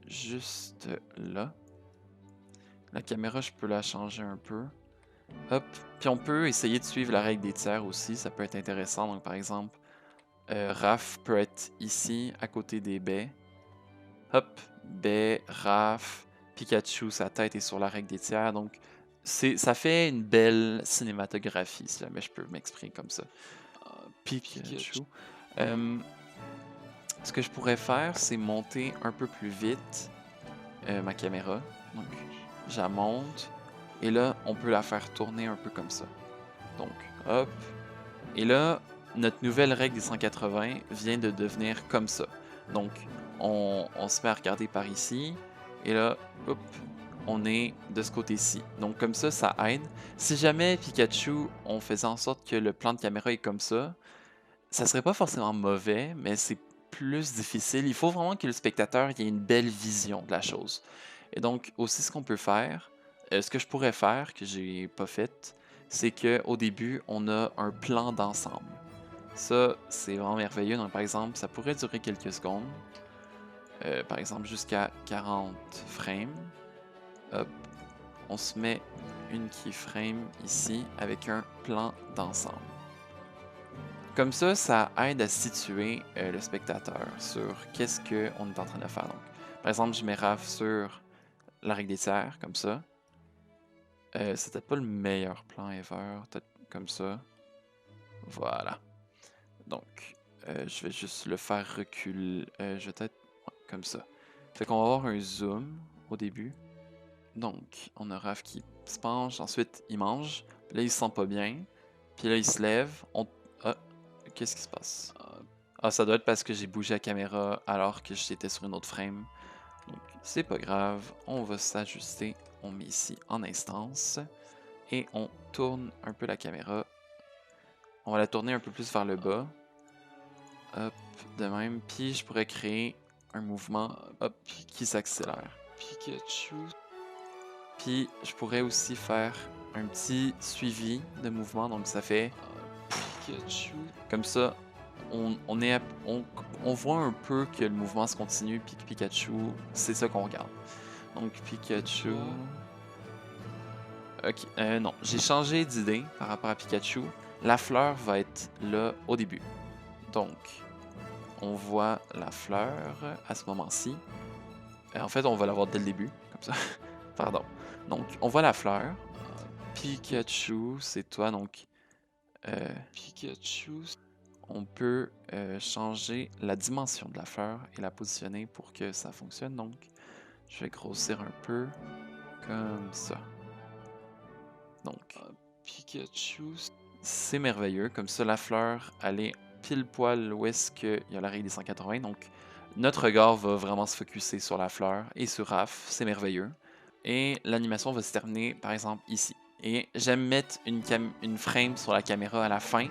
juste là. La caméra, je peux la changer un peu. Hop. Puis on peut essayer de suivre la règle des tiers aussi, ça peut être intéressant. Donc par exemple, Raph peut être ici, à côté des baies. Hop, baie, Raph, Pikachu, sa tête est sur la règle des tiers. Donc ça fait une belle cinématographie, si jamais je peux m'exprimer comme ça. Pikachu. Ce que je pourrais faire, c'est monter un peu plus vite ma caméra. Donc, je la monte. Et là, on peut la faire tourner un peu comme ça. Donc, hop. Et là, notre nouvelle règle des 180 vient de devenir comme ça. Donc, on se met à regarder par ici. Et là, hop, on est de ce côté-ci. Donc, comme ça aide. Si jamais Pikachu, on faisait en sorte que le plan de caméra est comme ça serait pas forcément mauvais, mais c'est plus difficile. Il faut vraiment que le spectateur ait une belle vision de la chose. Et donc, aussi, ce qu'on peut faire, ce que je pourrais faire, que j'ai pas fait, c'est qu'au début, on a un plan d'ensemble. Ça, c'est vraiment merveilleux. Donc, par exemple, ça pourrait durer quelques secondes. Par exemple, jusqu'à 40 frames. Hop. On se met une keyframe ici avec un plan d'ensemble. Comme ça aide à situer le spectateur sur qu'est-ce qu'on est en train de faire. Donc, par exemple, je mets Raph sur la règle des tiers, comme ça. C'est peut-être pas le meilleur plan ever, peut-être comme ça. Voilà. Donc, je vais juste le faire reculer. Je vais peut-être comme ça. Fait qu'on va avoir un zoom au début. Donc, on a Raph qui se penche, ensuite il mange. Puis là, il se sent pas bien. Puis là, il se lève. Ah, qu'est-ce qui se passe? Ah, ça doit être parce que j'ai bougé la caméra alors que j'étais sur une autre frame. Donc, c'est pas grave. On va s'ajuster. On met ici en instance. Et on tourne un peu la caméra. On va la tourner un peu plus vers le bas. Hop, de même. Puis je pourrais créer un mouvement hop, qui s'accélère. Pikachu. Puis je pourrais aussi faire un petit suivi de mouvement. Donc ça fait Pikachu. comme ça. On voit un peu que le mouvement se continue. Puis que Pikachu, c'est ça qu'on regarde. Donc Pikachu. Ok, non, j'ai changé d'idée par rapport à Pikachu. La fleur va être là au début. Donc, on voit la fleur à ce moment-ci. En fait, on va la voir dès le début, comme ça. Pardon. Donc, on voit la fleur. Pikachu, c'est toi, donc... Pikachu. On peut changer la dimension de la fleur et la positionner pour que ça fonctionne. Donc, je vais grossir un peu, comme ça. Donc, Pikachu. C'est merveilleux. Comme ça, la fleur, elle est pile poil où est-ce qu'il y a la règle des 180. Donc, notre regard va vraiment se focusser sur la fleur et sur Raph. C'est merveilleux. Et l'animation va se terminer, par exemple, ici. Et j'aime mettre une frame sur la caméra à la fin.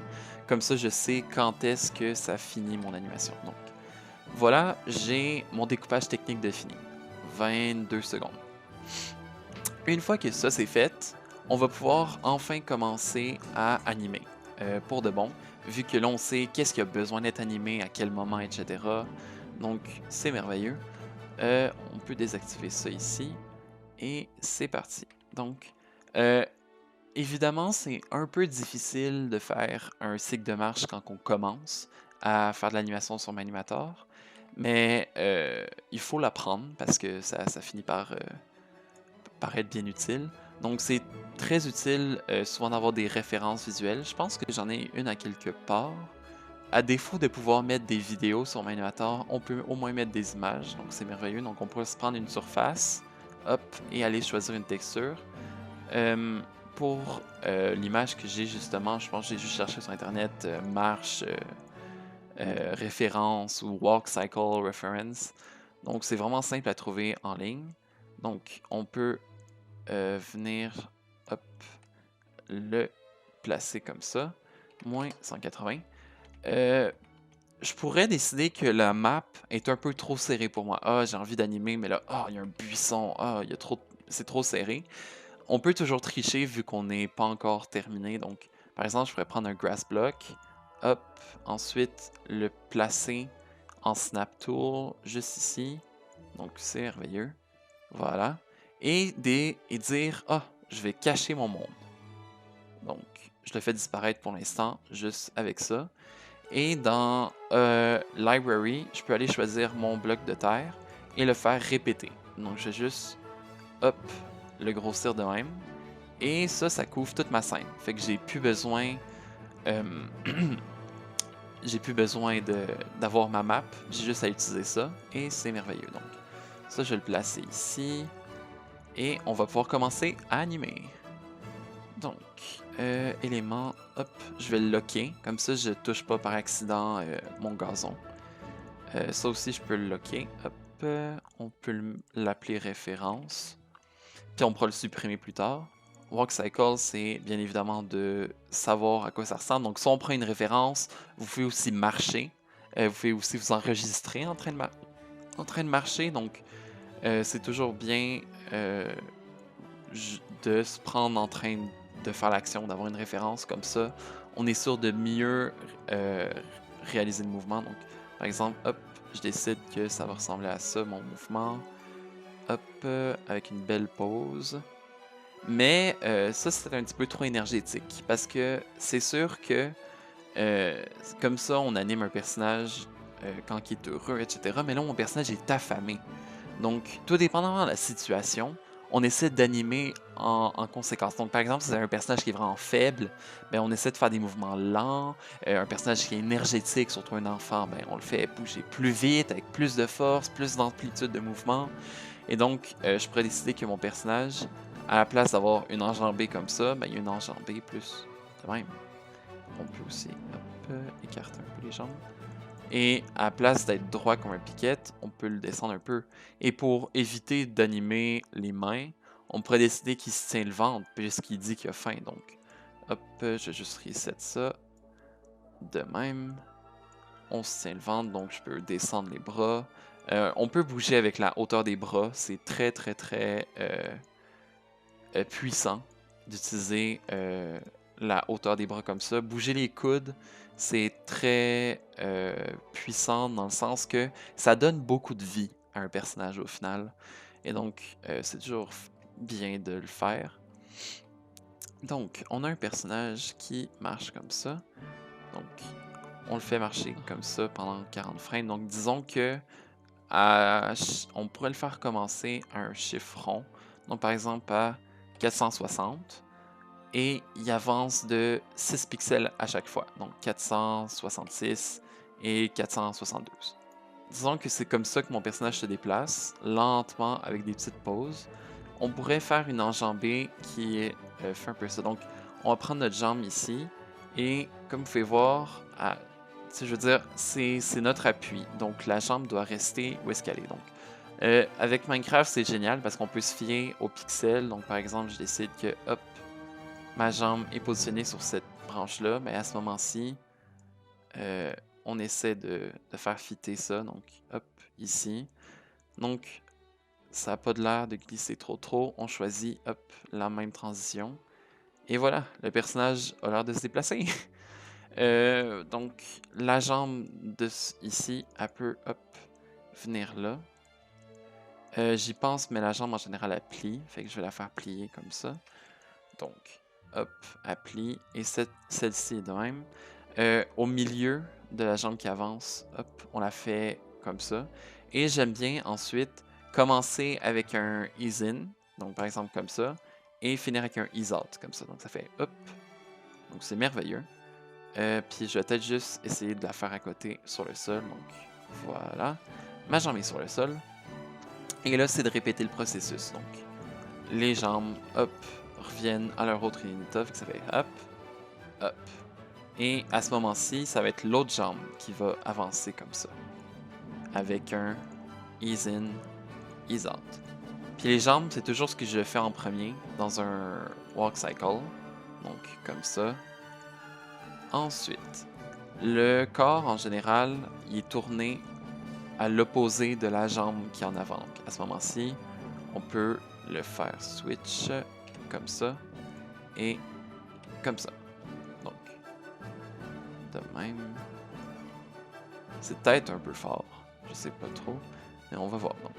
Comme ça, je sais quand est-ce que ça finit mon animation. Donc, voilà, j'ai mon découpage technique de fini. 22 secondes. Une fois que ça c'est fait, on va pouvoir enfin commencer à animer pour de bon, vu que là on sait qu'est-ce qui a besoin d'être animé, à quel moment, etc. Donc c'est merveilleux. On peut désactiver ça ici et c'est parti. Donc évidemment c'est un peu difficile de faire un cycle de marche quand on commence à faire de l'animation sur Minimator, mais il faut l'apprendre parce que ça finit par paraître bien utile. Donc c'est très utile souvent d'avoir des références visuelles. Je pense que j'en ai une à quelque part. À défaut de pouvoir mettre des vidéos sur Minimator, on peut au moins mettre des images, donc c'est merveilleux. Donc on pourrait se prendre une surface, hop, et aller choisir une texture. Pour l'image que j'ai justement, je pense que j'ai juste cherché sur internet marche, référence ou walk cycle reference. Donc c'est vraiment simple à trouver en ligne. Donc on peut venir hop, le placer comme ça, moins 180. Je pourrais décider que la map est un peu trop serrée pour moi. Ah, j'ai envie d'animer, mais là, ah, il y a un buisson. Ah, il y a trop, c'est trop serré. On peut toujours tricher vu qu'on n'est pas encore terminé. Donc, par exemple, je pourrais prendre un grass block, hop, ensuite le placer en snap tool juste ici. Donc, c'est merveilleux. Voilà. Et dire, ah, je vais cacher mon monde. Donc, je le fais disparaître pour l'instant, juste avec ça. Et dans Library, je peux aller choisir mon bloc de terre et le faire répéter. Donc, je vais juste, hop, le grossir de même. Et ça couvre toute ma scène. Fait que j'ai plus besoin, j'ai plus besoin d'avoir ma map. J'ai juste à utiliser ça et c'est merveilleux. Donc, ça, je vais le placer ici et on va pouvoir commencer à animer. Donc, élément, hop, je vais le locker. Comme ça, je touche pas par accident mon gazon. Ça aussi, je peux le locker. Hop, on peut l'appeler référence. Puis on pourra le supprimer plus tard. Walk cycle, c'est bien évidemment de savoir à quoi ça ressemble. Donc, si on prend une référence, vous pouvez aussi marcher. Vous pouvez aussi vous enregistrer en train de marcher. Donc, c'est toujours bien de se prendre en train de faire l'action, d'avoir une référence comme ça. On est sûr de mieux réaliser le mouvement. Donc, par exemple, hop, je décide que ça va ressembler à ça, mon mouvement. Hop, avec une belle pause. Mais ça, c'est un petit peu trop énergétique parce que c'est sûr que comme ça, on anime un personnage quand il est heureux, etc. Mais là, mon personnage est affamé. Donc, tout dépendamment de la situation, on essaie d'animer en conséquence. Donc, par exemple, si c'est un personnage qui est vraiment faible, ben, on essaie de faire des mouvements lents. Un personnage qui est énergétique, surtout un enfant, ben, on le fait bouger plus vite, avec plus de force, plus d'amplitude de mouvement. Et donc, je pourrais décider que mon personnage, à la place d'avoir une enjambée comme ça, ben, il y a une enjambée plus de même. On peut aussi écarter un peu les jambes. Et à la place d'être droit comme un piquette, on peut le descendre un peu. Et pour éviter d'animer les mains, on pourrait décider qu'il se tient le ventre puisqu'il dit qu'il a faim. Donc, hop, je vais juste reset ça. De même, on se tient le ventre, donc je peux descendre les bras. On peut bouger avec la hauteur des bras. C'est très, très, très puissant d'utiliser la hauteur des bras comme ça. Bouger les coudes, c'est très puissant dans le sens que ça donne beaucoup de vie à un personnage au final. Et donc, c'est toujours bien de le faire. Donc, on a un personnage qui marche comme ça. Donc, on le fait marcher comme ça pendant 40 frames. Donc, disons que on pourrait le faire commencer à un chiffre rond. Donc, par exemple, à 460. Et il avance de 6 pixels à chaque fois. Donc 466 et 472. Disons que c'est comme ça que mon personnage se déplace, lentement avec des petites pauses. On pourrait faire une enjambée qui fait un peu ça. Donc on va prendre notre jambe ici. Et comme vous pouvez voir, je veux dire, c'est notre appui. Donc la jambe doit rester où est-ce qu'elle est. Donc, avec Minecraft, c'est génial parce qu'on peut se fier aux pixels. Donc par exemple, je décide que, hop, ma jambe est positionnée sur cette branche-là, mais à ce moment-ci, on essaie de faire fitter ça. Donc, hop, ici. Donc, ça n'a pas de l'air de glisser trop. On choisit, hop, la même transition. Et voilà, le personnage a l'air de se déplacer. Donc, la jambe ici, elle peut, hop, venir là. J'y pense, mais la jambe en général, elle plie. Fait que je vais la faire plier comme ça. Donc, hop, elle plie. Et celle-ci est de même. Au milieu de la jambe qui avance, hop, on la fait comme ça. Et j'aime bien ensuite commencer avec un ease in, donc par exemple comme ça, et finir avec un ease out, comme ça. Donc ça fait hop. Donc c'est merveilleux. Puis je vais peut-être juste essayer de la faire à côté sur le sol. Donc voilà. Ma jambe est sur le sol. Et là, c'est de répéter le processus. Donc les jambes, hop, reviennent à leur autre unité. Ça fait hop, hop. Et à ce moment-ci, ça va être l'autre jambe qui va avancer comme ça. Avec un ease in, ease out. Puis les jambes, c'est toujours ce que je fais en premier dans un walk cycle. Donc comme ça. Ensuite, le corps en général, il est tourné à l'opposé de la jambe qui est en avant. Donc à ce moment-ci, on peut le faire switch comme ça et comme ça. Donc, de même. C'est peut-être un peu fort, je sais pas trop, mais on va voir. Donc,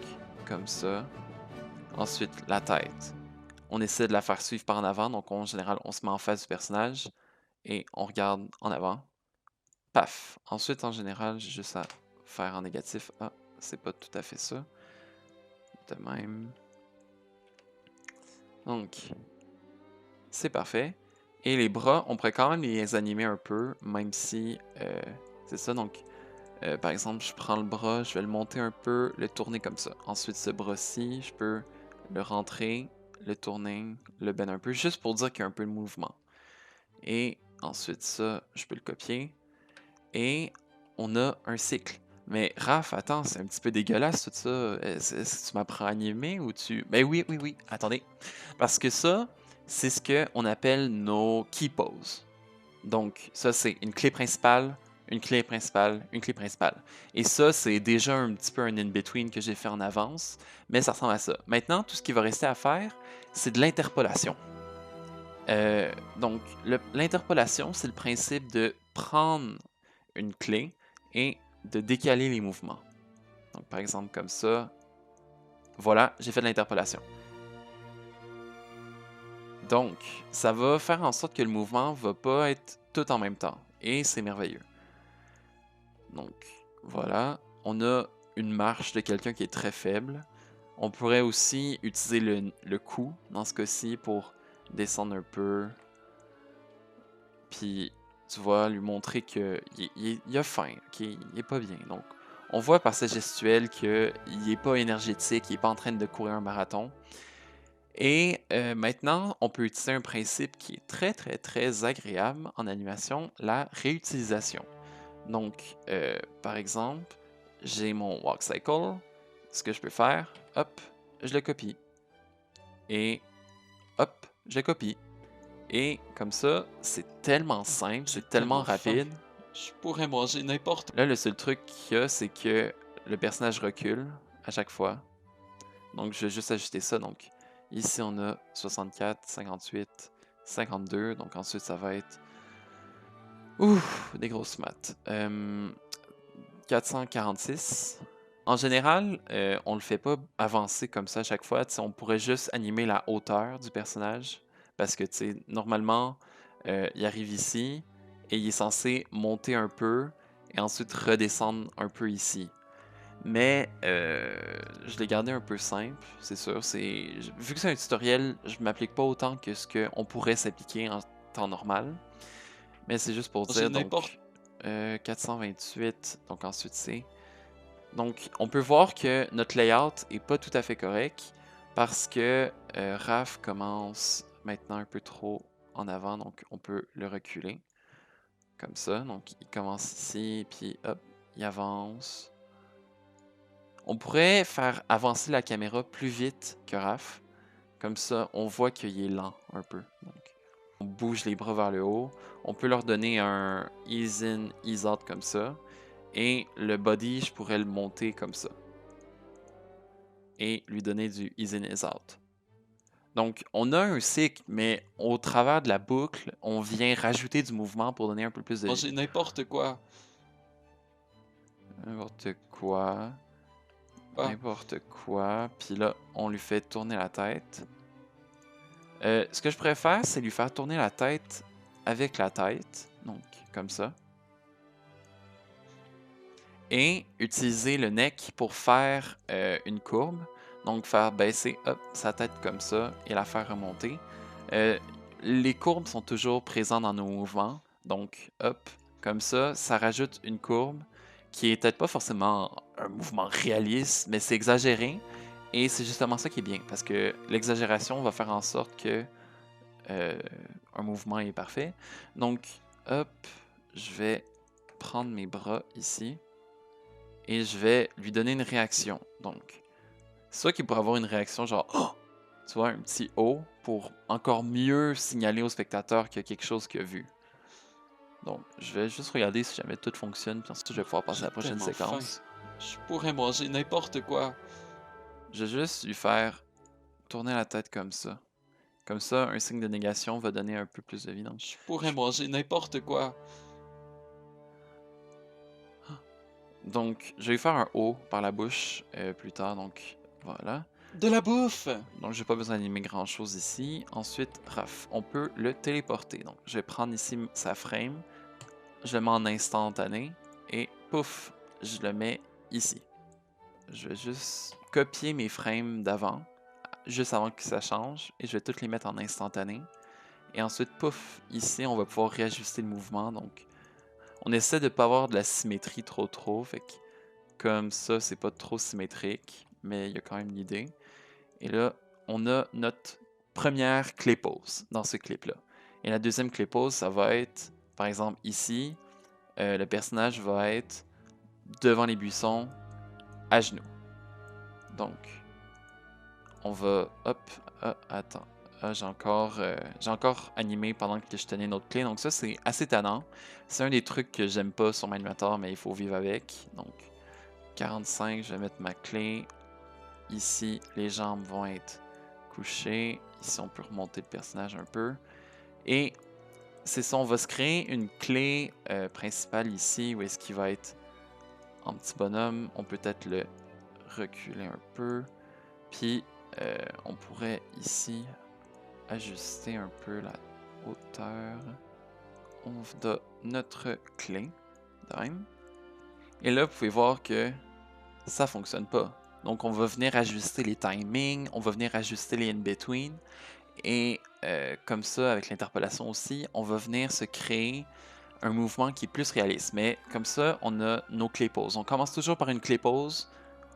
comme ça. Ensuite, la tête. On essaie de la faire suivre par en avant, donc en général, on se met en face du personnage et on regarde en avant. Paf! Ensuite, en général, j'ai juste à faire en négatif. Ah, c'est pas tout à fait ça. De même. Donc, c'est parfait. Et les bras, on pourrait quand même les animer un peu, même si c'est ça. Donc, par exemple, je prends le bras, je vais le monter un peu, le tourner comme ça. Ensuite, ce bras-ci, je peux le rentrer, le tourner, le bend un peu, juste pour dire qu'il y a un peu de mouvement. Et ensuite, ça, je peux le copier. Et on a un cycle. Mais Raph, attends, c'est un petit peu dégueulasse tout ça. Est-ce que tu m'apprends à animer ou tu... Ben oui, attendez. Parce que ça, c'est ce qu'on appelle nos key poses. Donc, ça, c'est une clé principale, une clé principale, une clé principale. Et ça, c'est déjà un petit peu un in-between que j'ai fait en avance, mais ça ressemble à ça. Maintenant, tout ce qui va rester à faire, c'est de l'interpolation. Donc, l'interpolation, c'est le principe de prendre une clé et de décaler les mouvements. Donc, par exemple, comme ça. Voilà, j'ai fait de l'interpolation. Donc, ça va faire en sorte que le mouvement va pas être tout en même temps. Et c'est merveilleux. Donc, voilà. On a une marche de quelqu'un qui est très faible. On pourrait aussi utiliser le coup, dans ce cas-ci, pour descendre un peu. Puis, tu vois, lui montrer qu'il a faim, qu'il est pas bien. Donc, on voit par sa gestuelle qu'il est pas énergétique, il est pas en train de courir un marathon. Et maintenant, on peut utiliser un principe qui est très agréable en animation, la réutilisation. Donc, par exemple, j'ai mon walk cycle. Ce que je peux faire, hop, je le copie. Et hop, je le copie. Et comme ça, c'est tellement simple, c'est tellement rapide. Je pourrais manger n'importe Là, le seul truc qu'il y a, c'est que le personnage recule à chaque fois. Donc, je vais juste ajuster ça. Donc, ici, on a 64, 58, 52. Donc, ensuite, ça va être... Ouf, des grosses maths. 446. En général, on le fait pas avancer comme ça à chaque fois. On pourrait juste animer la hauteur du personnage. Parce que, normalement, il arrive ici et il est censé monter un peu et ensuite redescendre un peu ici. Mais je l'ai gardé un peu simple, c'est sûr. Vu que c'est un tutoriel, je m'applique pas autant que ce qu'on pourrait s'appliquer en temps normal. Mais c'est juste pour dire, donc 428, donc ensuite c'est... Donc on peut voir que notre layout est pas tout à fait correct parce que Raph commence maintenant un peu trop en avant, donc on peut le reculer comme ça. Donc il commence ici, puis hop, il avance. On pourrait faire avancer la caméra plus vite que Raph. Comme ça, on voit qu'il est lent un peu. Donc, on bouge les bras vers le haut. On peut leur donner un ease in, ease out comme ça. Et le body, je pourrais le monter comme ça. et lui donner du ease in, ease out. Donc, on a un cycle, mais au travers de la boucle, on vient rajouter du mouvement pour donner un peu plus de vie. Manger n'importe quoi. N'importe quoi. Ah, N'importe quoi. Puis là, on lui fait tourner la tête. Ce que je préfère, c'est lui faire tourner la tête avec la tête. Donc, comme ça. Et utiliser le neck pour faire une courbe. Donc, faire baisser hop, sa tête comme ça et la faire remonter. Les courbes sont toujours présentes dans nos mouvements. Donc, hop, comme ça rajoute une courbe qui est peut-être pas forcément un mouvement réaliste, mais c'est exagéré. Et c'est justement ça qui est bien, parce que l'exagération va faire en sorte que un mouvement est parfait. Donc, hop, je vais prendre mes bras ici et je vais lui donner une réaction. Donc, c'est ça qui pourrait avoir une réaction genre oh! Tu vois, un petit O pour encore mieux signaler au spectateur qu'il y a quelque chose qu'il a vu. Donc, je vais juste regarder si jamais tout fonctionne, puis ensuite je vais pouvoir passer à la j'ai prochaine tellement faim. séquence. Je pourrais manger n'importe quoi. Je vais juste lui faire tourner la tête comme ça. Comme ça, un signe de négation va donner un peu plus de vie. Donc, Je pourrais manger n'importe quoi. je vais faire un O par la bouche plus tard. Donc, voilà. De la bouffe! Donc, j'ai pas besoin d'animer grand chose ici. Ensuite, Raph, on peut le téléporter. Donc, je vais prendre ici sa frame. Je le mets en instantané. Et pouf, je le mets ici. Je vais juste copier mes frames d'avant, juste avant que ça change. Et je vais toutes les mettre en instantané. Et ensuite, pouf, ici, on va pouvoir réajuster le mouvement. Donc, on essaie de ne pas avoir de la symétrie trop. Fait que, comme ça, c'est pas trop symétrique. Mais il y a quand même l'idée. Et là, on a notre première clé pause dans ce clip-là. Et la deuxième clé pause, ça va être, par exemple, ici, le personnage va être devant les buissons, à genoux. Donc, on va, hop, attends, j'ai encore animé pendant que je tenais notre clé, donc ça c'est assez tannant. C'est un des trucs que j'aime pas sur mon animateur, mais il faut vivre avec. Donc, 45, je vais mettre ma clé. Ici, les jambes vont être couchées. Ici, on peut remonter le personnage un peu. Et c'est ça, on va se créer une clé principale ici, où est-ce qu'il va être en petit bonhomme. On peut peut-être le reculer un peu. Puis, on pourrait ici ajuster un peu la hauteur. On a notre clé. Et là, vous pouvez voir que ça fonctionne pas. Donc, on va venir ajuster les timings, on va venir ajuster les in-between. Et comme ça, avec l'interpolation aussi, on va venir se créer un mouvement qui est plus réaliste. Mais comme ça, on a nos clés pauses. On commence toujours par une clé pause.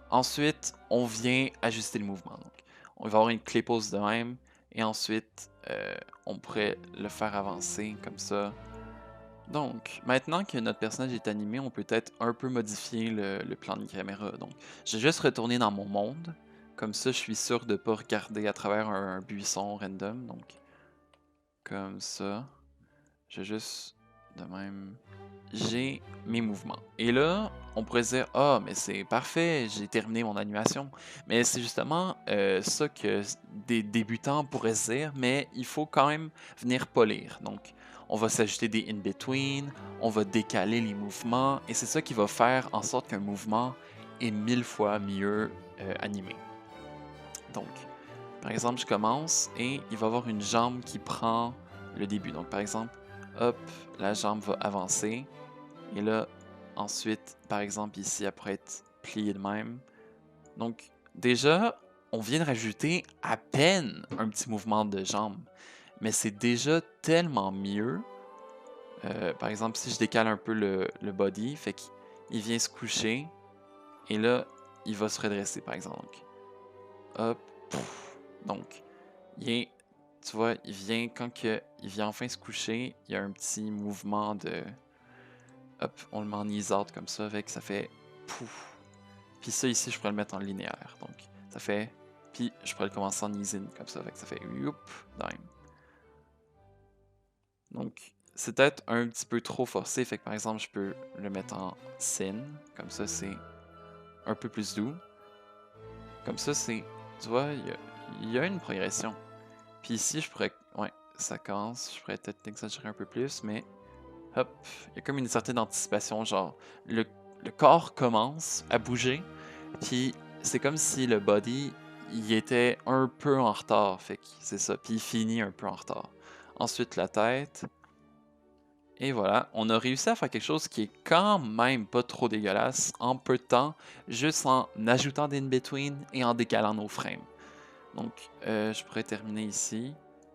Ensuite, on vient ajuster le mouvement. Donc, on va avoir une clé pause de même. Et ensuite, on pourrait le faire avancer comme ça. Donc, maintenant que notre personnage est animé, on peut peut-être un peu modifier le plan de caméra. Donc, je vais juste retourner dans mon monde. Comme ça, je suis sûr de ne pas regarder à travers un buisson random. Donc, comme ça. Je vais juste de même. J'ai mes mouvements. Et là, on pourrait se dire ah, mais c'est parfait, j'ai terminé mon animation. Mais c'est justement ça que des débutants pourraient se dire, mais il faut quand même venir polir. Donc, on va s'ajouter des in-between, on va décaler les mouvements, et c'est ça qui va faire en sorte qu'un mouvement est 1000 fois mieux animé. Donc, par exemple, je commence et il va y avoir une jambe qui prend le début. Donc, par exemple, hop, la jambe va avancer. Et là, ensuite, par exemple, ici, elle pourrait être pliée de même. Donc, déjà, on vient de rajouter à peine un petit mouvement de jambe. Mais c'est déjà tellement mieux. Par exemple, si je décale un peu le body, fait qu'il vient se coucher. Et là, il va se redresser, par exemple. Hop, pouf. Donc, tu vois, il vient enfin se coucher, il y a un petit mouvement de... Hop, on le met en ease out comme ça, avec ça fait pouf. Puis ça ici, je pourrais le mettre en linéaire. Donc, ça fait... Puis je pourrais le commencer en ease in comme ça, avec ça fait youp, dime. Donc, c'est peut-être un petit peu trop forcé, fait que par exemple, je peux le mettre en sin, comme ça c'est un peu plus doux. Comme ça, tu vois, il y a une progression. Puis ici, je pourrais, ouais, ça commence, je pourrais peut-être exagérer un peu plus, mais hop, il y a comme une certaine anticipation, genre, le, le corps commence à bouger, puis c'est comme si le body, il était un peu en retard, fait que c'est ça, puis il finit un peu en retard. Ensuite, la tête, et voilà, on a réussi à faire quelque chose qui est quand même pas trop dégueulasse en peu de temps, juste en ajoutant des in-between et en décalant nos frames. Donc, je pourrais terminer ici,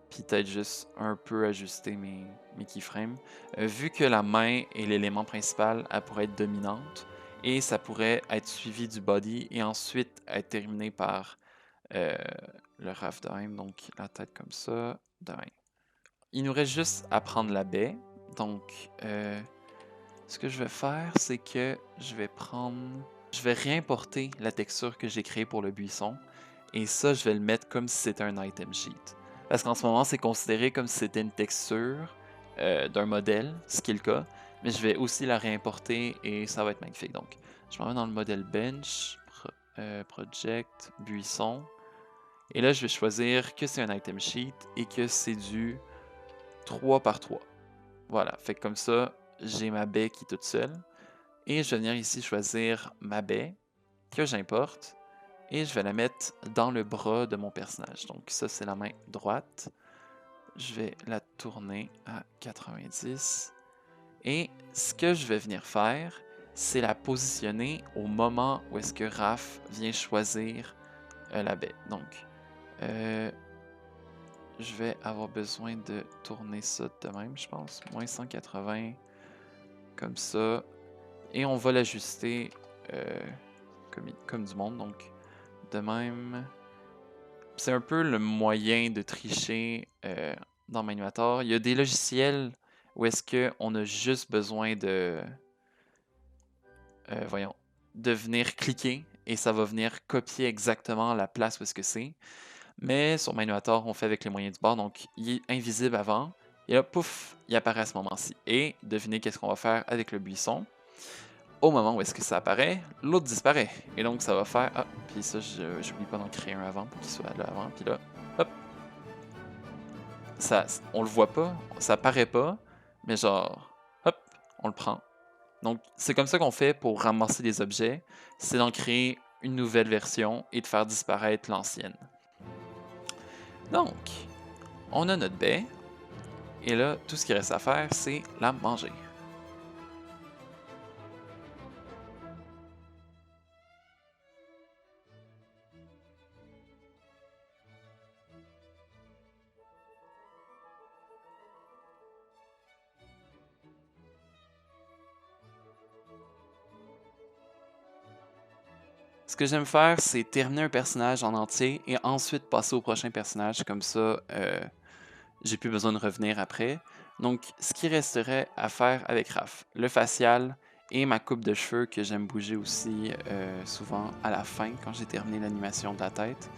puis peut-être juste un peu ajuster mes keyframes. Vu que la main est l'élément principal, elle pourrait être dominante, et ça pourrait être suivi du body, et ensuite être terminé par euh, le raf de même, donc la tête comme ça, de même. Il nous reste juste à prendre la baie, donc ce que je vais faire, c'est que je vais réimporter la texture que j'ai créée pour le buisson, et ça, je vais le mettre comme si c'était un item sheet. Parce qu'en ce moment, c'est considéré comme si c'était une texture d'un modèle, ce qui est le cas, mais je vais aussi la réimporter et ça va être magnifique. Donc, je m'en vais dans le modèle bench, project, buisson, et là, je vais choisir que c'est un item sheet et que c'est du 3 par 3. Voilà, fait que comme ça, j'ai ma baie qui est toute seule. Et je vais venir ici choisir ma baie que j'importe. Et je vais la mettre dans le bras de mon personnage. Donc ça, c'est la main droite. Je vais la tourner à 90. Et ce que je vais venir faire, c'est la positionner au moment où est-ce que Raph vient choisir la baie. Donc, je vais avoir besoin de tourner ça de même, je pense. Moins 180, comme ça. Et on va l'ajuster comme du monde. Donc, de même. C'est un peu le moyen de tricher dans Manuator. Il y a des logiciels où est-ce qu'on a juste besoin voyons, de venir cliquer et ça va venir copier exactement la place où est-ce que c'est. Mais sur Manuator, on fait avec les moyens du bord, donc il est invisible avant. Et là, pouf, il apparaît à ce moment-ci. Et devinez qu'est-ce qu'on va faire avec le buisson. Au moment où est-ce que ça apparaît, l'autre disparaît. Et donc ça va faire... Ah, puis ça, j'oublie pas d'en créer un avant pour qu'il soit là avant. Puis là, hop, ça, on le voit pas, ça apparaît pas, mais genre, hop, on le prend. Donc, c'est comme ça qu'on fait pour ramasser des objets, c'est d'en créer une nouvelle version et de faire disparaître l'ancienne. Donc, on a notre baie, et là, tout ce qui reste à faire, c'est la manger. Ce que j'aime faire, c'est terminer un personnage en entier et ensuite passer au prochain personnage. Comme ça, j'ai plus besoin de revenir après. Donc, ce qui resterait à faire avec Raph, le facial et ma coupe de cheveux que j'aime bouger aussi souvent à la fin quand j'ai terminé l'animation de la tête.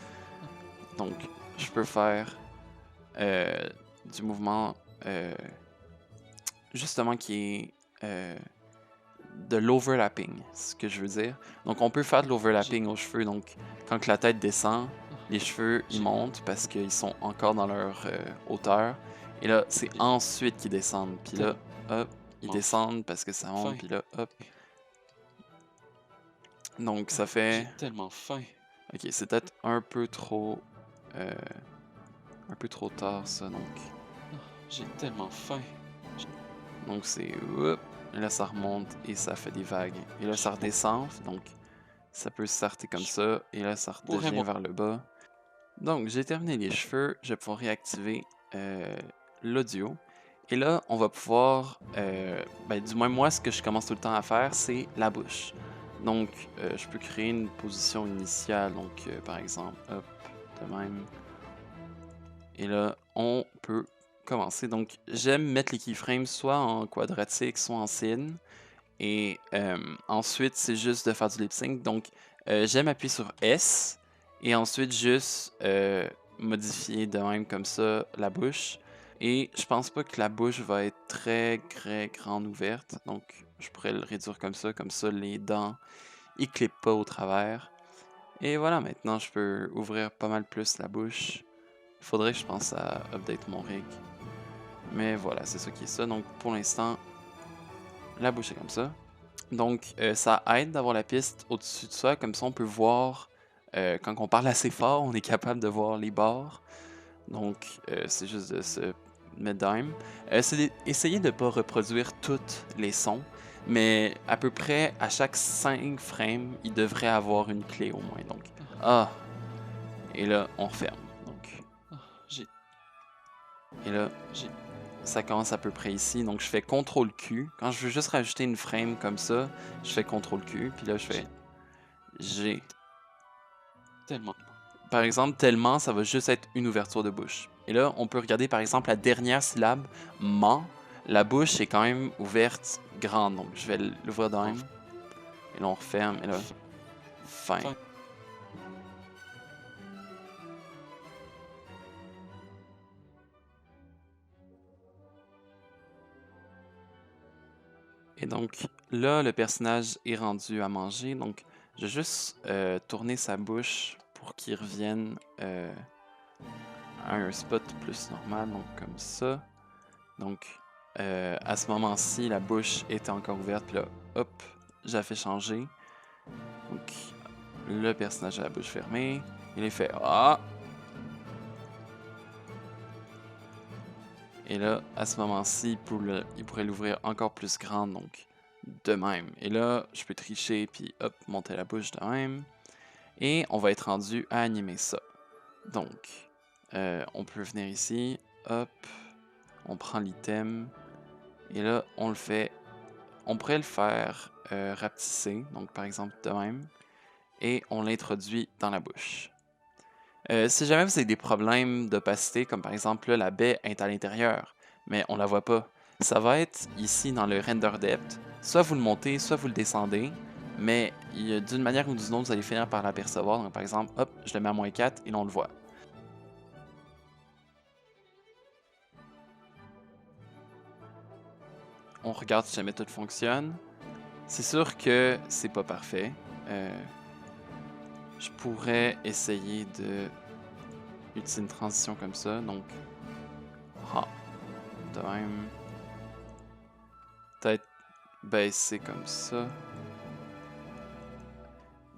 Donc, je peux faire du mouvement justement qui est de l'overlapping, ce que je veux dire. Donc, on peut faire de l'overlapping aux cheveux. Donc, quand que la tête descend, les cheveux, ils montent parce qu'ils sont encore dans leur hauteur. Et là, c'est ensuite qu'ils descendent. Puis là, hop, ils descendent parce que ça monte. Puis là, hop. Donc, ça fait... J'ai tellement faim. Ok, c'est peut-être un peu trop... un peu trop tard, ça, donc... J'ai tellement faim. Donc, c'est... Et là, ça remonte et ça fait des vagues. Et là, ça redescend, donc ça peut starter comme ça. Et là, ça redevient vers le bas. Donc, j'ai terminé les cheveux. Je vais pouvoir réactiver l'audio. Et là, on va pouvoir... du moins, moi, ce que je commence tout le temps à faire, c'est la bouche. Donc, je peux créer une position initiale. Donc, par exemple, hop, de même. Et là, on peut commencer. Donc, j'aime mettre les keyframes soit en quadratique, soit en signe. Et ensuite, c'est juste de faire du lip sync. Donc, j'aime appuyer sur S et ensuite juste modifier de même comme ça la bouche. Et je pense pas que la bouche va être très, très grande ouverte. Donc, je pourrais le réduire comme ça les dents, ils clippent pas au travers. Et voilà, maintenant je peux ouvrir pas mal plus la bouche. Il faudrait que je pense à update mon rig. Mais voilà, c'est ça qui est ça. Donc pour l'instant, la bouche est comme ça. Donc ça aide d'avoir la piste au-dessus de ça. Comme ça, on peut voir, quand on parle assez fort, on est capable de voir les bords. Donc c'est juste de se mettre de même. C'est d'essayer de ne pas reproduire tous les sons. Mais à peu près à chaque 5 frames, il devrait avoir une clé au moins. Donc, ah, et là, on referme. Donc, Ah, j'ai, et là, j'ai ça commence à peu près ici. Donc, je fais CTRL-Q. Quand je veux juste rajouter une frame comme ça, je fais CTRL-Q. Puis là, je fais j'ai G. tellement. Par exemple, tellement, ça va juste être une ouverture de bouche. Et là, on peut regarder par exemple la dernière syllabe, man. La bouche est quand même ouverte grande. Donc, je vais l'ouvrir de même. Et là, on referme. Et là, fin. Fin. Et donc, là, le personnage est rendu à manger. Donc, je vais juste tourner sa bouche pour qu'il revienne à un spot plus normal. Donc, comme ça. Donc, à ce moment-ci, la bouche était encore ouverte. Puis là, hop, j'ai fait changer. Donc, le personnage a la bouche fermée. Il est fait Ah! Et là, à ce moment-ci, il pourrait l'ouvrir encore plus grande, donc de même. Et là, je peux tricher, puis hop, monter la bouche de même. Et on va être rendu à animer ça. Donc, on peut venir ici, hop, on prend l'item. Et là, on le fait. On pourrait le faire rapetisser, donc par exemple de même. Et on l'introduit dans la bouche. Si jamais vous avez des problèmes d'opacité, comme par exemple là, la baie est à l'intérieur, mais on la voit pas, ça va être ici dans le render depth. Soit vous le montez, soit vous le descendez, mais d'une manière ou d'une autre, vous allez finir par l'apercevoir. Donc par exemple, hop, je le mets à -4 et là on le voit. On regarde si jamais tout fonctionne. C'est sûr que c'est pas parfait. Je pourrais essayer de utiliser une transition comme ça, donc ah, de même. Peut-être baisser comme ça.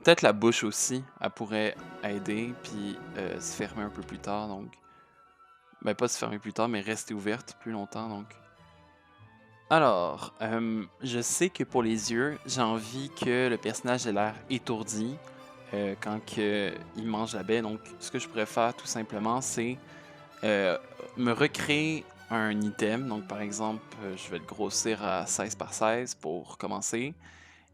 Peut-être la bouche aussi, elle pourrait aider, puis se fermer un peu plus tard, donc... Ben, pas se fermer plus tard, mais rester ouverte plus longtemps, donc... Alors, je sais que pour les yeux, j'ai envie que le personnage ait l'air étourdi quand il mange la baie, donc ce que je pourrais faire tout simplement, c'est me recréer un item, donc par exemple, je vais le grossir à 16 par 16 pour commencer.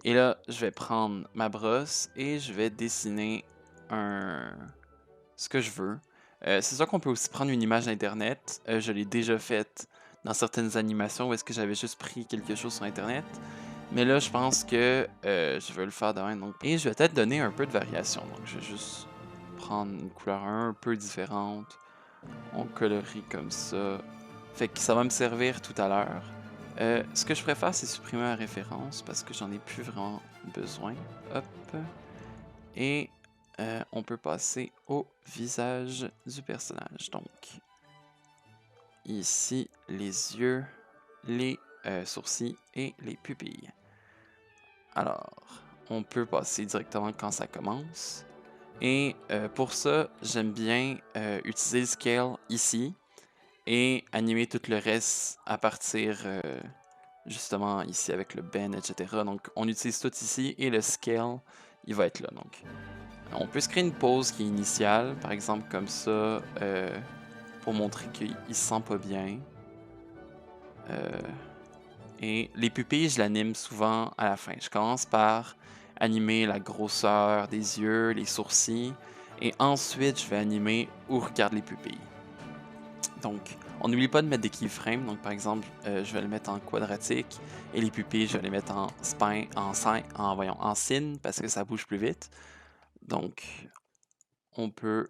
Et là, je vais prendre ma brosse et je vais dessiner ce que je veux. C'est sûr qu'on peut aussi prendre une image d'internet. Je l'ai déjà faite dans certaines animations où est-ce que j'avais juste pris quelque chose sur internet. Mais là, je pense que je veux le faire de même. Donc... Et je vais peut-être donner un peu de variation. Donc, je vais juste prendre une couleur un peu différente. On colorie comme ça. Fait que ça va me servir tout à l'heure. Ce que je préfère, c'est supprimer la référence parce que j'en ai plus vraiment besoin. Hop. Et on peut passer au visage du personnage. Donc, ici, les yeux, les sourcils et les pupilles. Alors, on peut passer directement quand ça commence. Et pour ça, j'aime bien utiliser le scale ici et animer tout le reste à partir justement ici avec le bend, etc. Donc on utilise tout ici et le scale, il va être là. Donc on peut se créer une pause qui est initiale, par exemple comme ça, pour montrer qu'il se sent pas bien. Et les pupilles, je l'anime souvent à la fin. Je commence par animer la grosseur des yeux, les sourcils, et ensuite je vais animer où regardent les pupilles. Donc, on n'oublie pas de mettre des keyframes. Donc, par exemple, je vais le mettre en quadratique et les pupilles, je vais les mettre en spin, en sin parce que ça bouge plus vite. Donc, on peut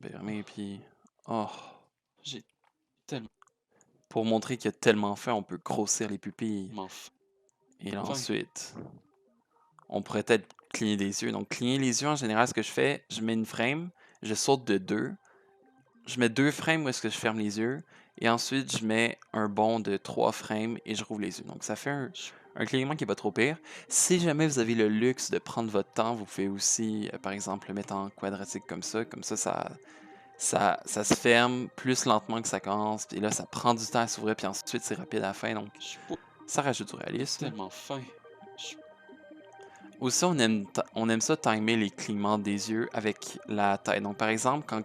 fermer puis oh, J'ai tellement pour montrer qu'il y a tellement faim, on peut grossir les pupilles. faim. Et là, ensuite, on pourrait peut-être cligner des yeux. Donc, cligner les yeux, en général, ce que je fais, je mets une frame, je saute de 2. Je mets 2 frames où est-ce que je ferme les yeux. Et ensuite, je mets un bond de 3 frames et je rouvre les yeux. Donc, ça fait un clignement qui est pas trop pire. Si jamais vous avez le luxe de prendre votre temps, vous pouvez aussi, par exemple, le mettre en quadratique comme ça. Comme ça se ferme plus lentement que ça commence. Puis là, ça prend du temps à s'ouvrir. Puis ensuite, c'est rapide à la fin. Donc, Je suis pas ça rajoute du réalisme. tellement fin. Je- Aussi, on aime ça timer les clignements des yeux avec la tête. Donc, par exemple, comme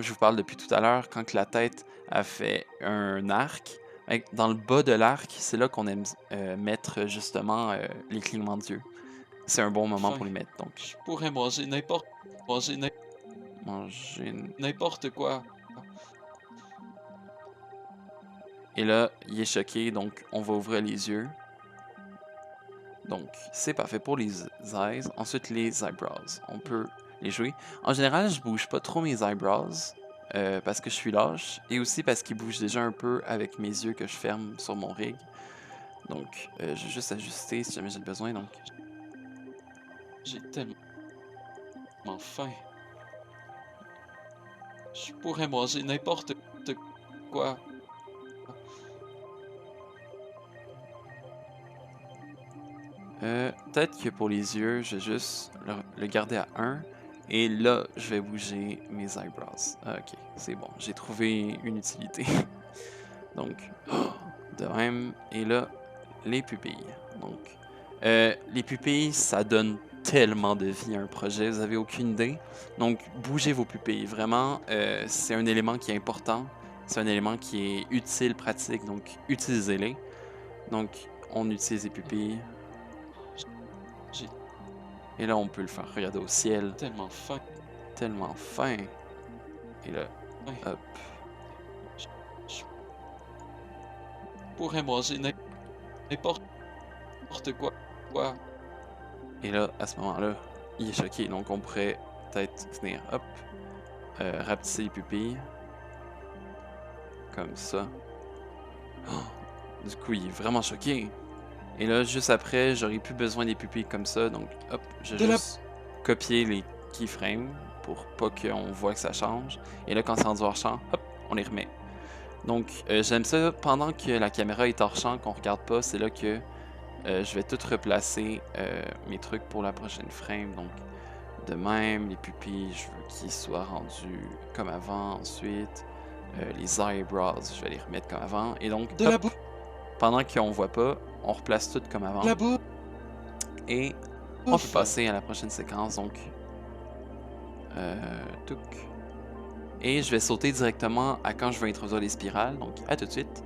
je vous parle depuis tout à l'heure, quand que la tête a fait un arc, dans le bas de l'arc, c'est là qu'on aime mettre justement les clignements d'yeux. C'est un bon moment Fin. pour les mettre. Donc, Je pourrais manger n'importe manger une... n'importe quoi. Et là, il est choqué, donc on va ouvrir les yeux. Donc, c'est parfait pour les eyes. Ensuite, les eyebrows. On peut les jouer. En général, je bouge pas trop mes eyebrows parce que je suis lâche et aussi parce qu'ils bougent déjà un peu avec mes yeux que je ferme sur mon rig. Donc, je vais juste ajuster si jamais j'ai le besoin. Donc, J'ai tellement faim. Je pourrais manger n'importe quoi. peut-être que pour les yeux, je vais juste le garder à 1. Et là, je vais bouger mes eyebrows. Ah, ok, c'est bon. J'ai trouvé une utilité. Donc, de même. Et là, les pupilles. Donc, les pupilles, ça donne tellement de vie à un projet, vous avez aucune idée. Donc, bougez vos pupilles. Vraiment, c'est un élément qui est important. C'est un élément qui est utile, pratique. Donc, utilisez-les. Donc, on utilise les pupilles. J'ai Et là, on peut le faire regarder au ciel. tellement faim. Tellement fin. Et là, hop. Je pourrais manger n'importe quoi. Et là, à ce moment-là, il est choqué. Donc, on pourrait peut-être venir, hop, rapetisser les pupilles. Comme ça. Oh! Du coup, il est vraiment choqué. Et là, juste après, j'aurais plus besoin des pupilles comme ça. Donc, hop, je vais juste copier les keyframes pour pas qu'on voit que ça change. Et là, quand c'est rendu hors champ, hop, on les remet. Donc, j'aime ça pendant que la caméra est hors champ, qu'on regarde pas. C'est là que je vais tout replacer mes trucs pour la prochaine frame. Donc, de même, les pupilles, je veux qu'ils soient rendus comme avant. Ensuite, les eyebrows, je vais les remettre comme avant. Et donc, hop, pendant qu'on voit pas, on replace tout comme avant. Et on peut passer à la prochaine séquence. Donc, touc. Et je vais sauter directement à quand je veux introduire les spirales. Donc, à tout de suite.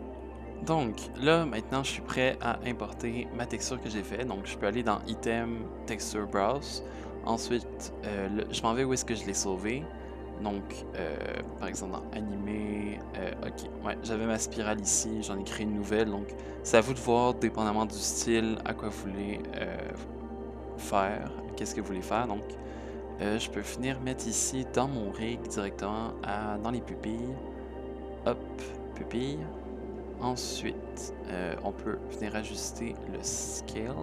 Donc, là, maintenant, je suis prêt à importer ma texture que j'ai fait. Donc, je peux aller dans Item, Texture Browse. Ensuite, je m'en vais où est-ce que je l'ai sauvé. Donc, par exemple, dans Animer. Ok, ouais, j'avais ma spirale ici. J'en ai créé une nouvelle. Donc, c'est à vous de voir, dépendamment du style, à quoi vous voulez faire. Qu'est-ce que vous voulez faire. Donc, je peux venir mettre ici dans mon rig directement dans les pupilles. Hop, pupilles. Ensuite, on peut venir ajuster le scale.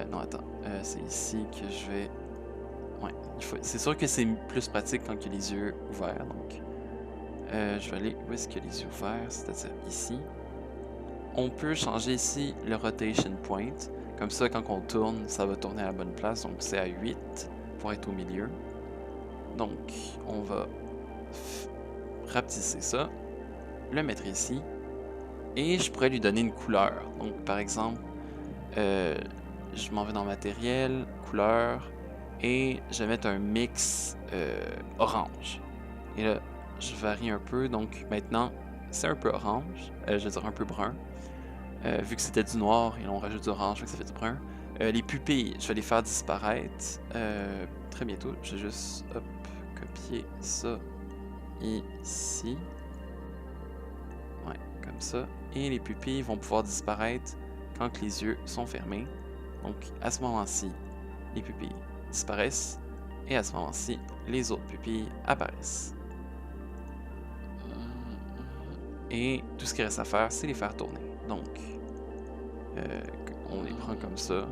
Non, attends. C'est ici que je vais... Ouais, c'est sûr que c'est plus pratique quand il y a les yeux ouverts. Donc, je vais aller où est-ce qu'il y a les yeux ouverts, c'est-à-dire ici. On peut changer ici le rotation point. Comme ça, quand on tourne, ça va tourner à la bonne place. Donc, c'est à 8 pour être au milieu. Donc, on va rapetisser ça. Le mettre ici. Et je pourrais lui donner une couleur. Donc, par exemple, je m'en vais dans matériel, couleur, et je vais mettre un mix orange. Et là, je varie un peu. Donc, maintenant, c'est un peu orange. Je veux dire un peu brun. Vu que c'était du noir, et là, on rajoute du orange, que ça fait du brun. Les pupilles, je vais les faire disparaître très bientôt. Je vais juste, hop, copier ça ici. Ouais, comme ça. Et les pupilles vont pouvoir disparaître quand que les yeux sont fermés. Donc, à ce moment-ci, les pupilles disparaissent. Et à ce moment-ci, les autres pupilles apparaissent. Et tout ce qu'il reste à faire, c'est les faire tourner. Donc, on les prend comme ça.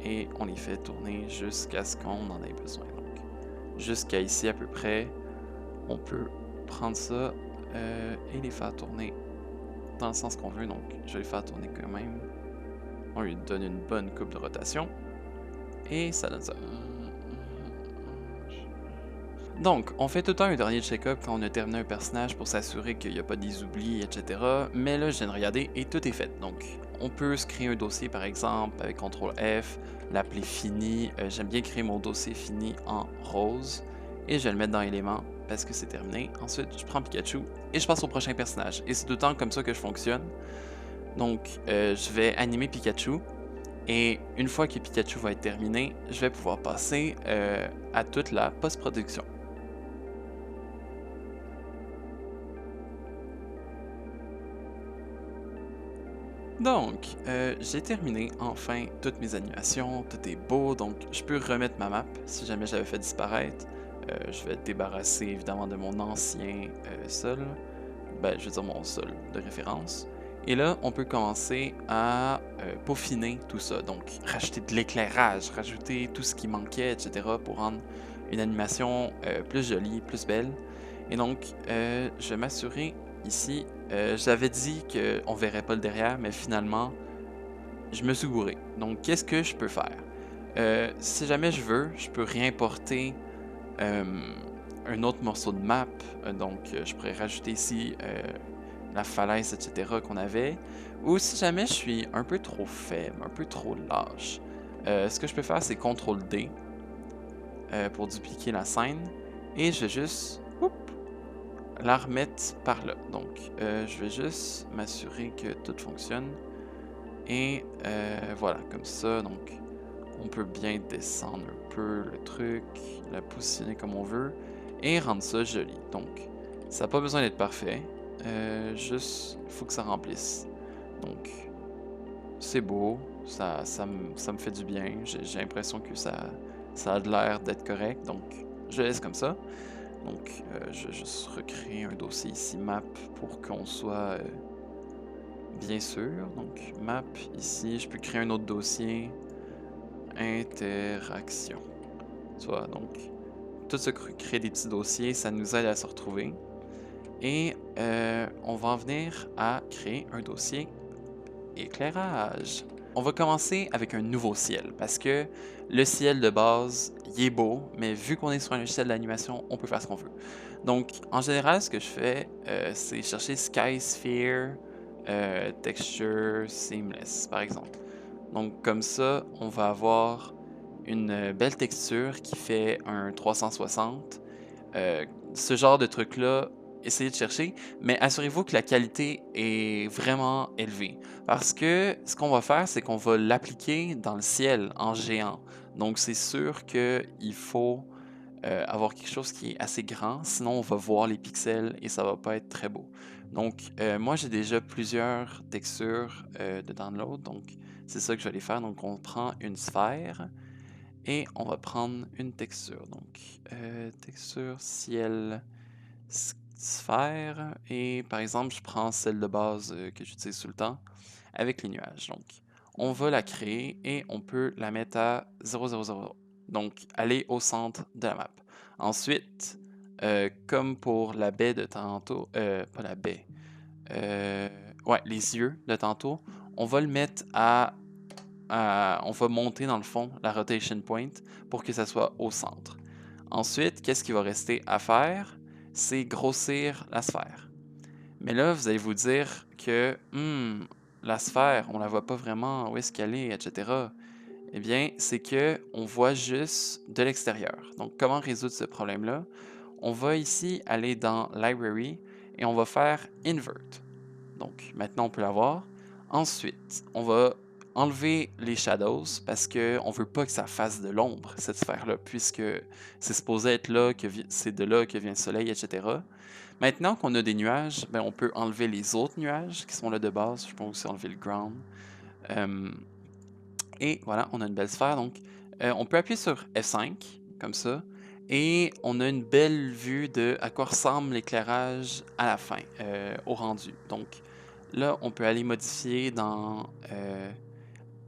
et on les fait tourner jusqu'à ce qu'on en ait besoin. Donc, jusqu'à ici à peu près, on peut prendre ça et les faire tourner dans le sens qu'on veut. Donc, je vais les faire tourner quand même. On lui donne une bonne coupe de rotation et ça donne ça. Donc, on fait tout le temps un dernier check-up quand on a terminé un personnage pour s'assurer qu'il n'y a pas des oublis, etc. Mais là, je viens de regarder et tout est fait. Donc, on peut se créer un dossier par exemple avec CTRL F, l'appeler fini. J'aime bien créer mon dossier fini en rose et je vais le mettre dans éléments parce que c'est terminé. Ensuite, je prends Pikachu et je passe au prochain personnage. Et c'est tout le temps comme ça que je fonctionne. Donc, je vais animer Pikachu. Et une fois que Pikachu va être terminé, je vais pouvoir passer à toute la post-production. Donc, j'ai terminé enfin toutes mes animations, tout est beau, donc je peux remettre ma map si jamais j'avais fait disparaître. Je vais débarrasser évidemment de mon ancien sol, ben je veux dire mon sol de référence. Et là, on peut commencer à peaufiner tout ça, donc rajouter de l'éclairage, rajouter tout ce qui manquait, etc. pour rendre une animation plus jolie, plus belle. Et donc, je vais m'assurer ici, j'avais dit qu'on verrait pas le derrière, mais finalement, je me suis gouré. Donc, qu'est-ce que je peux faire? Si jamais je veux, je peux réimporter un autre morceau de map. Donc, je pourrais rajouter ici la falaise, etc. qu'on avait. Ou si jamais je suis un peu trop faible, un peu trop lâche, ce que je peux faire, c'est CTRL D pour dupliquer la scène. Et je vais juste la remettre par là. Donc, je vais juste m'assurer que tout fonctionne. Et voilà, comme ça. Donc, on peut bien descendre un peu le truc, la positionner comme on veut et rendre ça joli. Donc, ça n'a pas besoin d'être parfait. Juste, il faut que ça remplisse. Donc, c'est beau. Ça me fait du bien. J'ai l'impression que ça a l'air d'être correct. Donc, je laisse comme ça. Donc, je vais juste recréer un dossier ici, map, pour qu'on soit bien sûr. Donc, map ici, je peux créer un autre dossier, interaction. Tu vois, donc, tout se crée des petits dossiers, ça nous aide à se retrouver. Et on va en venir à créer un dossier éclairage. On va commencer avec un nouveau ciel, parce que le ciel de base, il est beau, mais vu qu'on est sur un logiciel d'animation, on peut faire ce qu'on veut. Donc, en général, ce que je fais, c'est chercher Sky Sphere, Texture Seamless, par exemple. Donc, comme ça, on va avoir une belle texture qui fait un 360. Ce genre de truc-là, essayez de chercher, mais assurez-vous que la qualité est vraiment élevée. Parce que ce qu'on va faire, c'est qu'on va l'appliquer dans le ciel en géant. Donc, c'est sûr qu'il faut avoir quelque chose qui est assez grand, sinon on va voir les pixels et ça va pas être très beau. Donc, moi j'ai déjà plusieurs textures de download, donc c'est ça que je vais aller faire. Donc, on prend une sphère et on va prendre une texture. Donc, texture ciel sphère. Et par exemple, je prends celle de base que j'utilise tout le temps avec les nuages. Donc, on va la créer et on peut la mettre à 0,0,0. Donc, aller au centre de la map. Ensuite, comme pour la baie de tantôt, pas la baie, ouais, les yeux de tantôt, on va le mettre on va monter dans le fond la rotation point pour que ça soit au centre. Ensuite, qu'est-ce qu'il va rester à faire? C'est grossir la sphère. Mais là, vous allez vous dire que la sphère, on la voit pas vraiment, où est-ce qu'elle est, etc. Eh bien, c'est que on voit juste de l'extérieur. Donc, comment résoudre ce problème-là? On va ici aller dans Library et on va faire Invert. Donc, maintenant, on peut la voir. Ensuite, on va enlever les shadows parce qu'on ne veut pas que ça fasse de l'ombre, cette sphère-là, puisque c'est supposé être là, que c'est de là que vient le soleil, etc. Maintenant qu'on a des nuages, ben, on peut enlever les autres nuages qui sont là de base. Je peux aussi enlever le ground. Et voilà, on a une belle sphère. Donc, on peut appuyer sur F5, comme ça. Et on a une belle vue de à quoi ressemble l'éclairage à la fin, au rendu. Donc, là, on peut aller modifier dans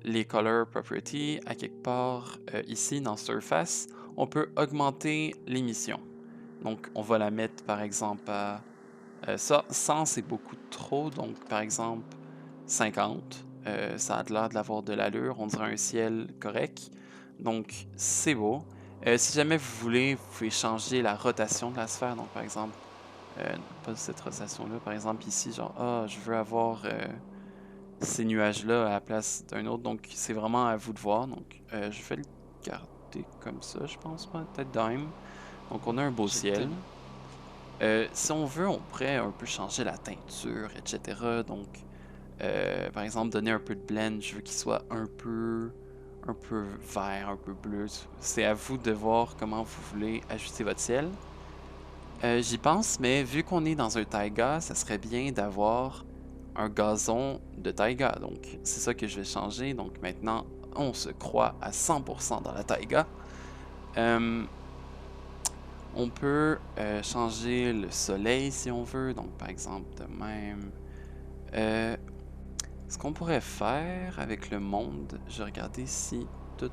les color properties, à quelque part ici dans Surface, on peut augmenter l'émission. Donc, on va la mettre par exemple à ça. 100, c'est beaucoup trop. Donc, par exemple, 50. Ça a l'air de l'avoir de l'allure. On dirait un ciel correct. Donc, c'est beau. Si jamais vous voulez, vous pouvez changer la rotation de la sphère. Donc, par exemple, pas cette rotation-là. Par exemple, ici, genre, je veux avoir ces nuages-là à la place d'un autre. Donc, c'est vraiment à vous de voir. Donc, je vais le garder comme ça, je pense pas. Peut-être de même. Donc, on a un beau J'ai ciel. tel- Si on veut, on pourrait un peu changer la teinture, etc. Donc, par exemple, donner un peu de blend. Je veux qu'il soit un peu vert, un peu bleu. C'est à vous de voir comment vous voulez ajuster votre ciel. J'y pense, mais vu qu'on est dans un taiga, ça serait bien d'avoir un gazon de taiga. Donc, c'est ça que je vais changer. Donc, maintenant, on se croit à 100% dans la taiga. On peut changer le soleil si on veut. Donc, par exemple, de même. Ce qu'on pourrait faire avec le monde, je vais regarder si tout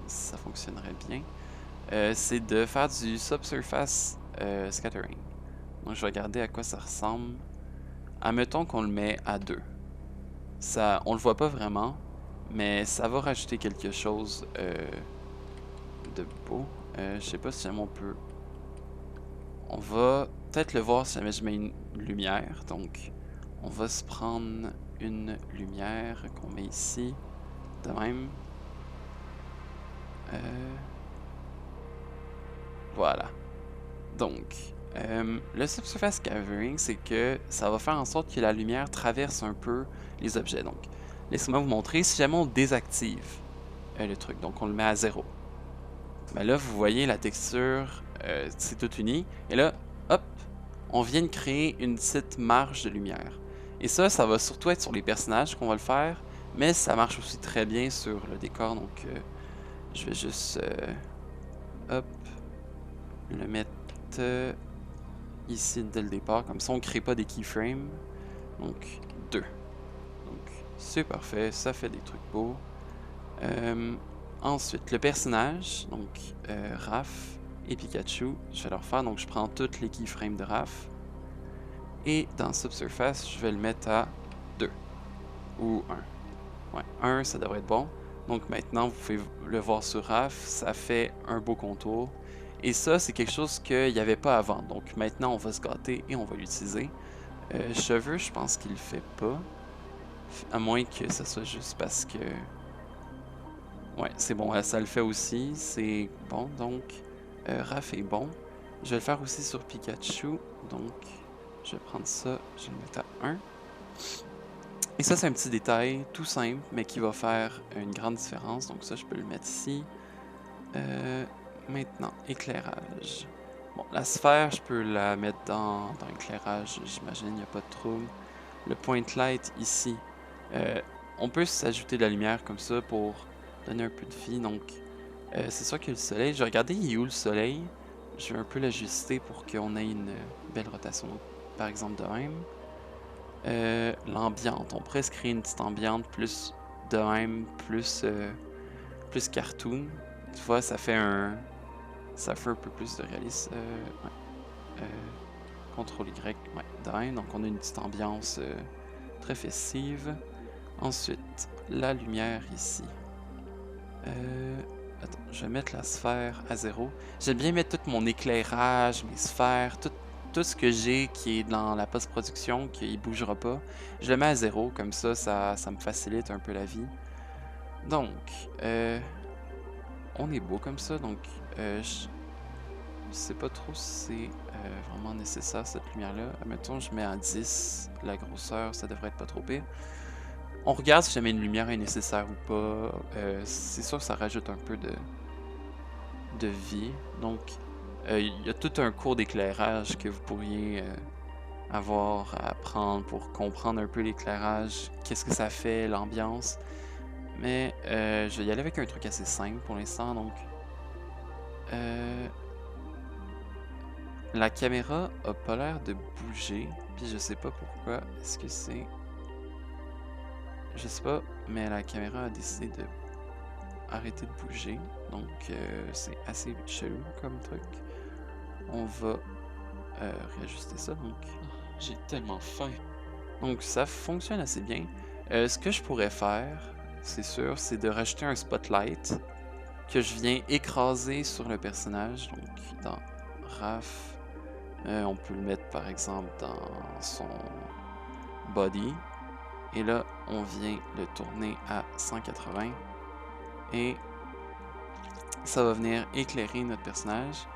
ça fonctionnerait bien, c'est de faire du subsurface scattering. Donc, je vais regarder à quoi ça ressemble. Admettons qu'on le met à 2. Ça, on le voit pas vraiment, mais ça va rajouter quelque chose de beau. Je sais pas si jamais on peut... On va peut-être le voir si jamais je mets une lumière. Donc, on va se prendre une lumière qu'on met ici, de même. Voilà. Donc, le subsurface scattering, c'est que ça va faire en sorte que la lumière traverse un peu les objets. Donc, laissez-moi vous montrer. Si jamais on désactive le truc, donc on le met à 0. Ben là, vous voyez la texture, c'est tout uni. Et là, hop, on vient de créer une petite marge de lumière. Et ça va surtout être sur les personnages qu'on va le faire, mais ça marche aussi très bien sur le décor. Donc, je vais juste, hop, le mettre ici dès le départ. Comme ça, on ne crée pas des keyframes. Donc, 2. Donc, c'est parfait. Ça fait des trucs beaux. Ensuite, le personnage. Donc, Raph et Pikachu. Je vais leur faire. Donc, je prends toutes les keyframes de Raph. Et dans Subsurface, je vais le mettre à 2. Ou 1. Ouais, 1, ça devrait être bon. Donc, maintenant, vous pouvez le voir sur Raph. Ça fait un beau contour. Et ça, c'est quelque chose qu'il n'y avait pas avant. Donc maintenant, on va se gâter et on va l'utiliser. Cheveux, je pense qu'il le fait pas. À moins que ça soit juste parce que... Ouais, c'est bon, ça le fait aussi. C'est bon, donc... Raph est bon. Je vais le faire aussi sur Pikachu. Donc, je vais prendre ça, je vais le mettre à 1. Et ça, c'est un petit détail tout simple, mais qui va faire une grande différence. Donc ça, je peux le mettre ici. Maintenant, éclairage. Bon, la sphère, je peux la mettre dans éclairage, j'imagine, il n'y a pas de trouble. Le point light ici, on peut s'ajouter de la lumière comme ça pour donner un peu de vie. Donc, c'est sûr que le soleil, je vais regarder il est où le soleil. Je vais un peu l'ajuster pour qu'on ait une belle rotation. Donc, par exemple, de même. L'ambiance, on pourrait se créer une petite ambiance plus de même, plus cartoon. Tu vois, ça fait un peu plus de réalisme. Ouais. CTRL Y, ouais, de donc on a une petite ambiance très festive. Ensuite, la lumière ici. Attends, je vais mettre la sphère à 0. J'aime bien mettre tout mon éclairage, mes sphères, tout ce que j'ai qui est dans la post-production, qui ne bougera pas. Je le mets à 0, comme ça, ça me facilite un peu la vie. Donc, on est beau comme ça, donc je sais pas trop si c'est vraiment nécessaire cette lumière-là. Admettons, je mets à 10 la grosseur, ça devrait être pas trop pire. On regarde si jamais une lumière est nécessaire ou pas. C'est sûr que ça rajoute un peu de vie. Donc, il y a tout un cours d'éclairage que vous pourriez avoir à apprendre pour comprendre un peu l'éclairage, qu'est-ce que ça fait, l'ambiance. Mais je vais y aller avec un truc assez simple pour l'instant. Donc, la caméra a pas l'air de bouger, puis je sais pas pourquoi. Est-ce que c'est... je sais pas, mais la caméra a décidé de arrêter de bouger. Donc, c'est assez chelou comme truc. On va réajuster ça. Donc, J'ai tellement faim. donc, ça fonctionne assez bien. Ce que je pourrais faire, c'est sûr, c'est de rajouter un spotlight que je viens écraser sur le personnage. Donc, dans RAF, on peut le mettre par exemple dans son body. Et là, on vient le tourner à 180. Et ça va venir éclairer notre personnage.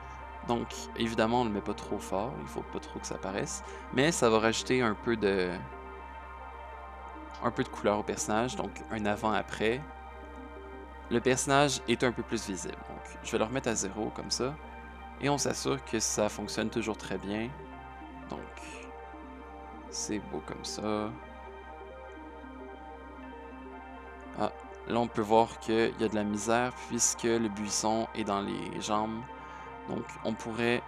Donc, évidemment, on ne le met pas trop fort. Il faut pas trop que ça paraisse. Mais ça va rajouter un peu de couleur au personnage. Donc, un avant-après. Le personnage est un peu plus visible. Donc, je vais le remettre à 0 comme ça. Et on s'assure que ça fonctionne toujours très bien. Donc, c'est beau comme ça. Ah, là on peut voir qu'il y a de la misère puisque le buisson est dans les jambes. Donc, on pourrait,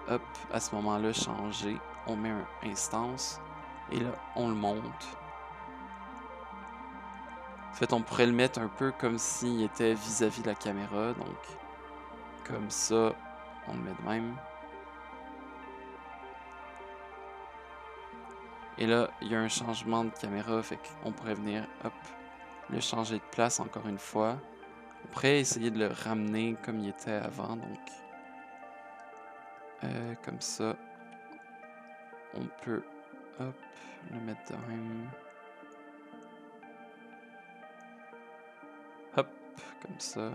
hop, à ce moment-là, changer. On met un instance. Et là, on le monte. En fait, on pourrait le mettre un peu comme s'il était vis-à-vis de la caméra. Donc, comme ça, on le met de même. Et là, il y a un changement de caméra, fait qu'on pourrait venir, hop, le changer de place encore une fois. On pourrait essayer de le ramener comme il était avant, donc comme ça, on peut, hop, le mettre de même. Hop, comme ça.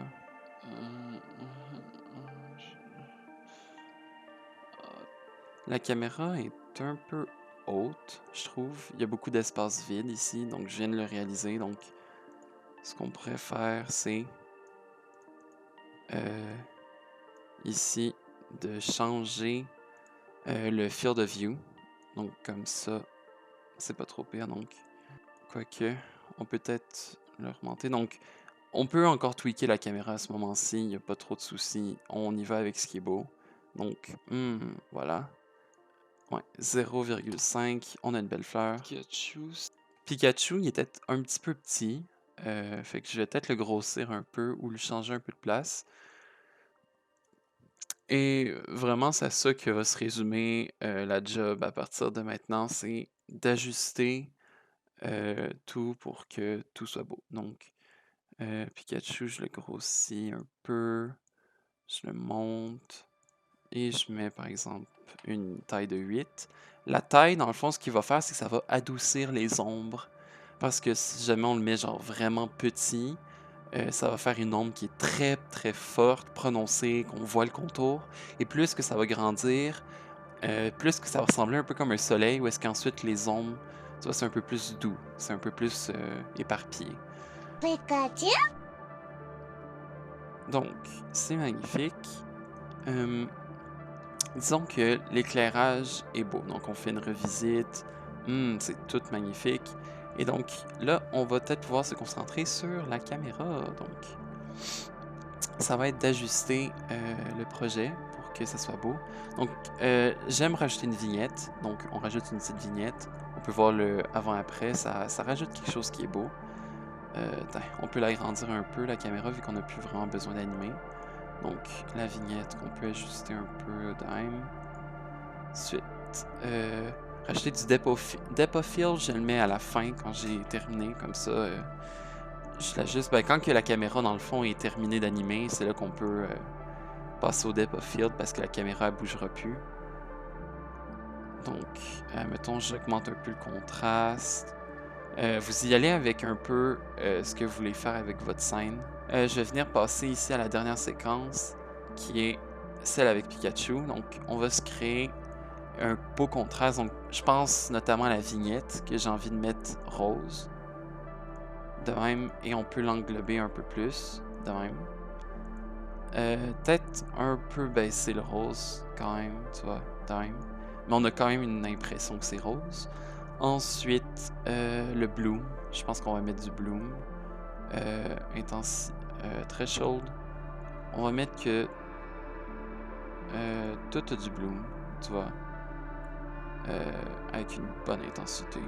La caméra est un peu haute, je trouve. Il y a beaucoup d'espace vide ici, donc je viens de le réaliser. Donc, ce qu'on pourrait faire, c'est ici de changer le field of view. Donc, comme ça, c'est pas trop pire. Donc, quoique, on peut peut-être le remonter. Donc, on peut encore tweaker la caméra à ce moment-ci. Il n'y a pas trop de soucis. On y va avec ce qui est beau. Donc, voilà. Ouais, 0,5. On a une belle fleur. Pikachu, il était un petit peu petit. Fait que je vais peut-être le grossir un peu ou lui changer un peu de place. Et vraiment, c'est à ça que va se résumer la job à partir de maintenant, c'est d'ajuster tout pour que tout soit beau. Donc, Pikachu, je le grossis un peu, je le monte et je mets par exemple une taille de 8. La taille, dans le fond, ce qu'il va faire, c'est que ça va adoucir les ombres. Parce que si jamais on le met genre vraiment petit, ça va faire une ombre qui est très très forte, prononcée, qu'on voit le contour. Et plus que ça va grandir, plus que ça va ressembler un peu comme un soleil, où est-ce qu'ensuite les ombres, tu vois, c'est un peu plus doux, c'est un peu plus éparpillé. Pikachu? Donc, c'est magnifique. Disons que l'éclairage est beau. Donc, on fait une revisite. C'est tout magnifique. Et donc, là, on va peut-être pouvoir se concentrer sur la caméra. Donc, ça va être d'ajuster le projet pour que ça soit beau. Donc, j'aime rajouter une vignette. Donc, on rajoute une petite vignette. On peut voir le avant-après. Ça rajoute quelque chose qui est beau. On peut l'agrandir un peu, la caméra, vu qu'on n'a plus vraiment besoin d'animer. Donc, la vignette qu'on peut ajuster un peu de même. Ensuite, rajouter du depth of field, je le mets à la fin quand j'ai terminé. Comme ça, je l'ajuste. Ben, quand que la caméra, dans le fond, est terminée d'animer, c'est là qu'on peut passer au depth of field parce que la caméra ne bougera plus. Donc, mettons, j'augmente un peu le contraste. Vous y allez avec un peu ce que vous voulez faire avec votre scène. Je vais venir passer ici à la dernière séquence, qui est celle avec Pikachu. Donc, on va se créer un beau contraste. Donc, je pense notamment à la vignette que j'ai envie de mettre rose. De même, et on peut l'englober un peu plus. De même. Peut-être un peu baisser le rose, quand même, tu vois, de même. Mais on a quand même une impression que c'est rose. Ensuite, le bloom. Je pense qu'on va mettre du bloom. Threshold. On va mettre que tout a du bloom, tu vois. Avec une bonne intensité.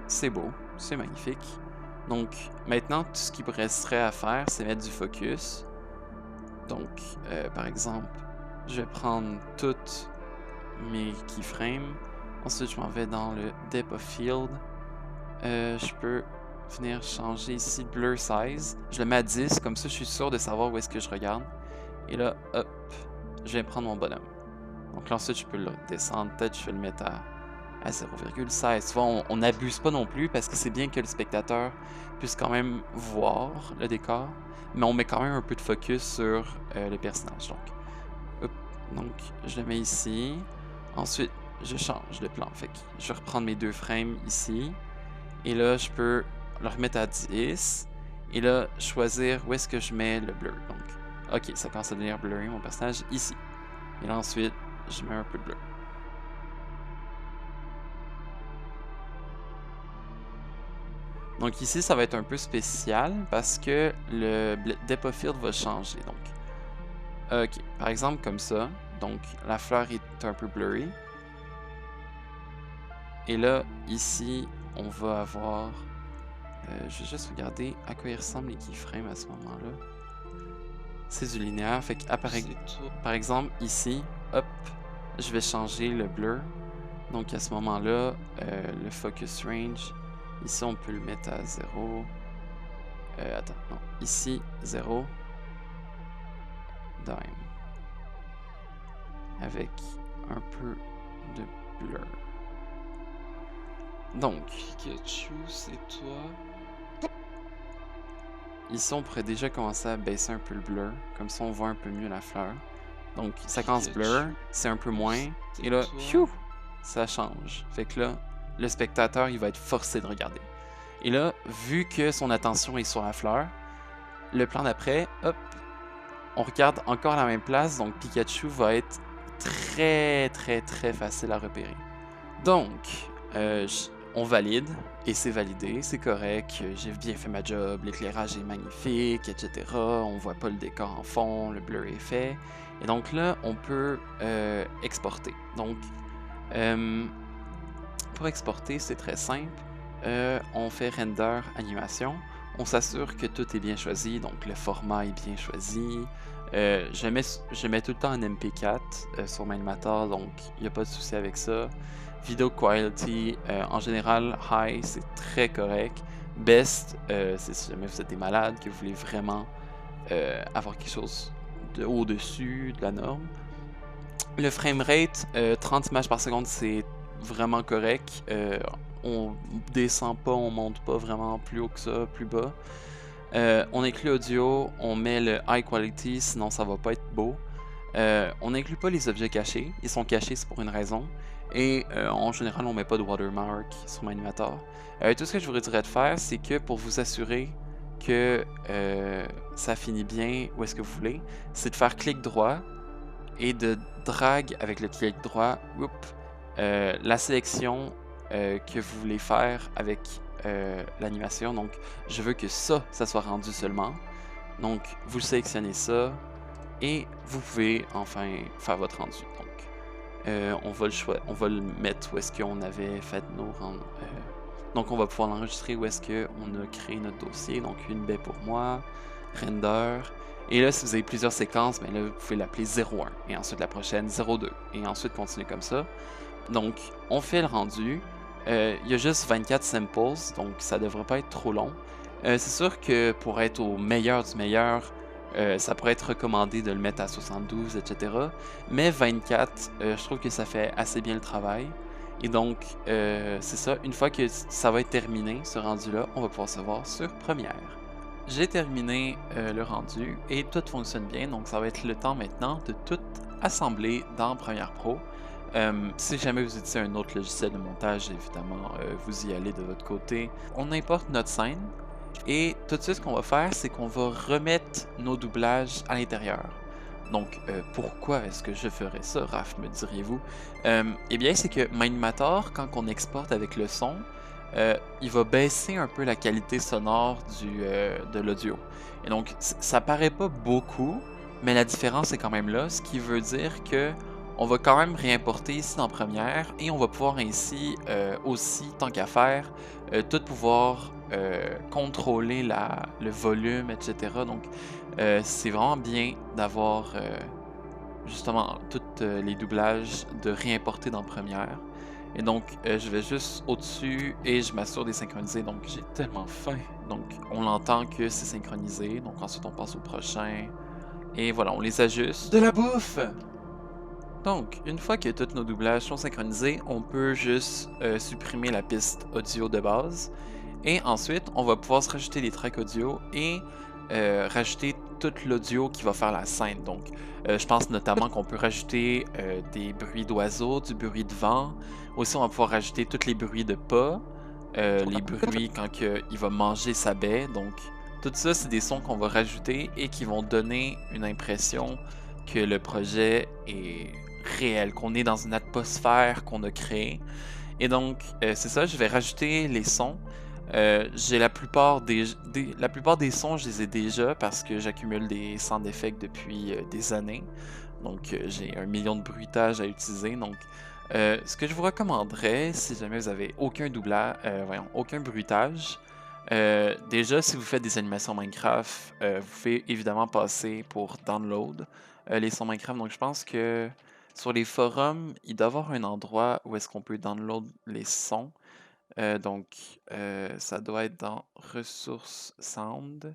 C'est beau. c'est magnifique. Donc, maintenant, tout ce qui me resterait à faire, c'est mettre du focus. Donc, par exemple, je vais prendre toutes mes keyframes. Ensuite, je m'en vais dans le Depth of Field. Je peux venir changer ici Blur Size. Je le mets à 10, comme ça, je suis sûr de savoir où est-ce que je regarde. Et là, hop, je vais prendre mon bonhomme. Donc là, ensuite, je peux le descendre. Peut-être je vais le mettre à 0,16. Tu vois, on n'abuse pas non plus parce que c'est bien que le spectateur puisse quand même voir le décor, mais on met quand même un peu de focus sur le personnage. Donc, je le mets ici. Ensuite, je change de plan. Fait que je vais reprendre mes 2 frames ici. Et là, je peux le remettre à 10. Et là, choisir où est-ce que je mets le blur. Donc, ok, ça commence à devenir blurry, mon personnage, ici. Et là, ensuite, je mets un peu de blur. Donc ici, ça va être un peu spécial parce que le depth of field va changer. Donc, ok, par exemple comme ça. Donc, la fleur est un peu blurry. Et là, ici, on va avoir... je vais juste regarder à quoi il ressemble les keyframes à ce moment-là. C'est du linéaire, fait que par exemple, ici, hop, je vais changer le blur. Donc à ce moment-là, le focus range, ici on peut le mettre à 0. Attends, non, ici 0. Dime. Avec un peu de blur. Donc, Pikachu, c'est toi. Ici, on pourrait déjà commencer à baisser un peu le blur. Comme ça, on voit un peu mieux la fleur. Donc, ça commence blur, c'est un peu moins. Et là, pfiou, ça change. Fait que là, le spectateur, il va être forcé de regarder. Et là, vu que son attention est sur la fleur, le plan d'après, hop, on regarde encore la même place. Donc, Pikachu va être très, très, très facile à repérer. Donc, on valide, et c'est validé, c'est correct, j'ai bien fait ma job, l'éclairage est magnifique, etc. On voit pas le décor en fond, le blur est fait. Et donc là, on peut exporter. Donc, pour exporter, c'est très simple. On fait render animation. On s'assure que tout est bien choisi, donc le format est bien choisi. Je mets tout le temps un MP4 sur mon animateur, donc il n'y a pas de souci avec ça. Video quality, en général, high, c'est très correct. Best, c'est si jamais vous êtes des malades, que vous voulez vraiment avoir quelque chose de au-dessus de la norme. Le framerate, 30 images par seconde, c'est vraiment correct. On descend pas, on monte pas vraiment plus haut que ça, plus bas. On inclut audio, on met le high quality, sinon ça va pas être beau. On n'inclut pas les objets cachés, ils sont cachés, c'est pour une raison. Et en général, on met pas de watermark sur mon animateur. Tout ce que je vous dirais de faire, c'est que pour vous assurer que ça finit bien où est-ce que vous voulez, c'est de faire clic droit et de drag avec le clic droit la sélection que vous voulez faire avec l'animation. Donc, je veux que ça soit rendu seulement. Donc, vous sélectionnez ça et vous pouvez enfin faire votre rendu. Donc, on va le mettre où est-ce qu'on avait fait nos rendus. Donc, on va pouvoir l'enregistrer où est-ce qu'on a créé notre dossier. Donc, une baie pour moi, render. Et là, si vous avez plusieurs séquences, ben là, vous pouvez l'appeler 01. Et ensuite, la prochaine, 02. Et ensuite, continuer comme ça. Donc, on fait le rendu. Il y a juste 24 samples, donc ça devrait pas être trop long. C'est sûr que pour être au meilleur du meilleur, ça pourrait être recommandé de le mettre à 72, etc. Mais 24, je trouve que ça fait assez bien le travail. Et donc, c'est ça, une fois que ça va être terminé, ce rendu-là, on va pouvoir se voir sur Première. J'ai terminé le rendu et tout fonctionne bien, donc ça va être le temps maintenant de tout assembler dans Premiere Pro. Si jamais vous utilisez un autre logiciel de montage, évidemment, vous y allez de votre côté. On importe notre scène et tout de suite, ce qu'on va faire, c'est qu'on va remettre nos doublages à l'intérieur. Donc, pourquoi est-ce que je ferais ça, Raph, me diriez-vous? Eh bien, c'est que MindMator, quand on exporte avec le son, il va baisser un peu la qualité sonore de l'audio. Et donc, ça paraît pas beaucoup, mais la différence est quand même là, ce qui veut dire que on va quand même réimporter ici dans Première et on va pouvoir ainsi aussi, tant qu'à faire, tout pouvoir contrôler le volume, etc. Donc, c'est vraiment bien d'avoir justement tous les doublages de réimporter dans Première. Et donc, je vais juste au-dessus et je m'assure de les synchroniser. Donc, j'ai tellement faim. Donc, on l'entend que c'est synchronisé. Donc, ensuite, on passe au prochain. Et voilà, on les ajuste. De la bouffe! Donc, une fois que tous nos doublages sont synchronisés, on peut juste supprimer la piste audio de base. Et ensuite, on va pouvoir se rajouter des tracks audio et rajouter tout l'audio qui va faire la scène. Donc, je pense notamment qu'on peut rajouter des bruits d'oiseaux, du bruit de vent. Aussi, on va pouvoir rajouter tous les bruits de pas, les bruits quand il va manger sa baie. Donc, tout ça, c'est des sons qu'on va rajouter et qui vont donner une impression que le projet est réel, qu'on est dans une atmosphère qu'on a créée. Et donc, c'est ça, je vais rajouter les sons. J'ai la plupart des sons, je les ai déjà parce que j'accumule des sound effects depuis des années. Donc, j'ai 1 million de bruitages à utiliser. Donc, ce que je vous recommanderais, si jamais vous avez aucun bruitage, déjà, si vous faites des animations Minecraft, vous pouvez évidemment passer pour download les sons Minecraft. Donc, je pense que sur les forums, il doit y avoir un endroit où est-ce qu'on peut download les sons. Donc, ça doit être dans Ressources Sound,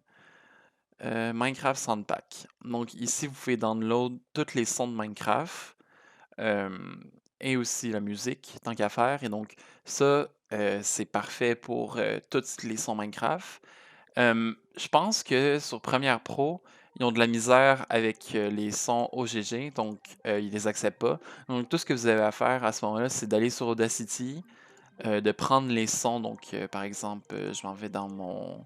Minecraft Sound Pack. Donc, ici, vous pouvez download tous les sons de Minecraft et aussi la musique, tant qu'à faire. Et donc, ça, c'est parfait pour tous les sons Minecraft. Je pense que sur Premiere Pro, ils ont de la misère avec les sons OGG, donc ils les acceptent pas. Donc, tout ce que vous avez à faire à ce moment-là, c'est d'aller sur Audacity, de prendre les sons. Donc, par exemple, je m'en vais dans mon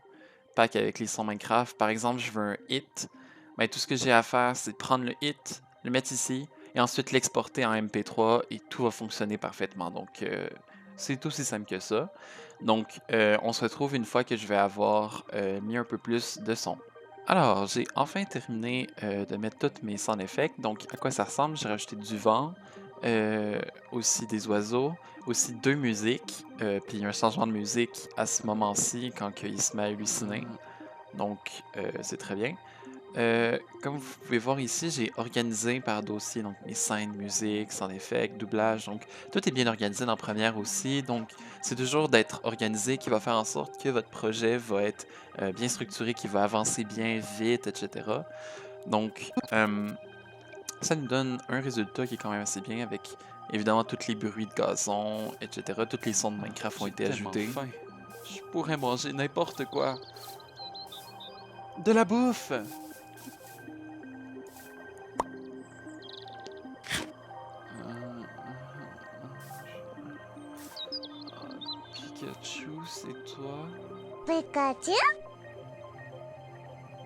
pack avec les sons Minecraft. Par exemple, je veux un hit. Ben, tout ce que j'ai à faire, c'est de prendre le hit, le mettre ici, et ensuite l'exporter en MP3, et tout va fonctionner parfaitement. Donc, c'est aussi simple que ça. Donc, on se retrouve une fois que je vais avoir mis un peu plus de son. Alors, j'ai enfin terminé de mettre tous mes sound effects. Donc, à quoi ça ressemble? J'ai rajouté du vent, aussi des oiseaux, aussi 2 musiques, puis un changement de musique à ce moment-ci quand il se met à halluciner. Donc, c'est très bien. Comme vous pouvez voir ici, j'ai organisé par dossier, donc mes scènes, musique, sound effects, doublage. Donc, tout est bien organisé dans Première aussi. Donc, c'est toujours d'être organisé qui va faire en sorte que votre projet va être bien structuré, qui va avancer bien vite, etc. Donc, ça nous donne un résultat qui est quand même assez bien avec évidemment tous les bruits de gazon, etc. Tous les sons de Minecraft ont J'ai été tellement ajoutés. faim. Je pourrais manger n'importe quoi. De la bouffe! Pikachu, c'est toi? Pikachu?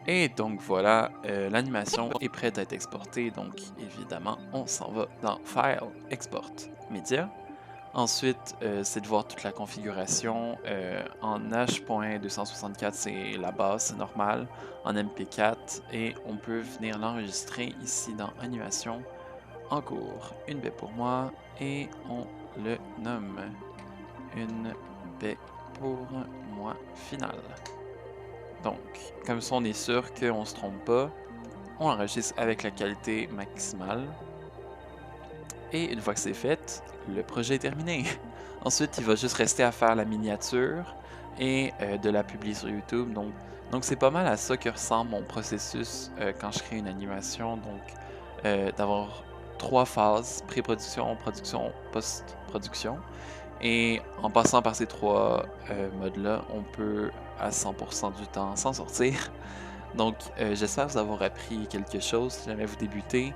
Et donc voilà, l'animation est prête à être exportée. Donc évidemment, on s'en va dans File, Export, Media. Ensuite, c'est de voir toute la configuration. En H.264, c'est la base, c'est normal. En MP4, et on peut venir l'enregistrer ici dans Animation en cours. Une baie pour moi, et on le nomme une baie pour moi finale. Donc, comme ça, on est sûr qu'on ne se trompe pas. On enregistre avec la qualité maximale. Et une fois que c'est fait, le projet est terminé. Ensuite, il va juste rester à faire la miniature et de la publier sur YouTube. Donc c'est pas mal à ça que ressemble mon processus quand je crée une animation. Donc, d'avoir 3 phases, pré-production, production, post-production. Et en passant par ces 3 modes-là, on peut à 100% du temps s'en sortir. Donc, j'espère vous avoir appris quelque chose si jamais vous débutez.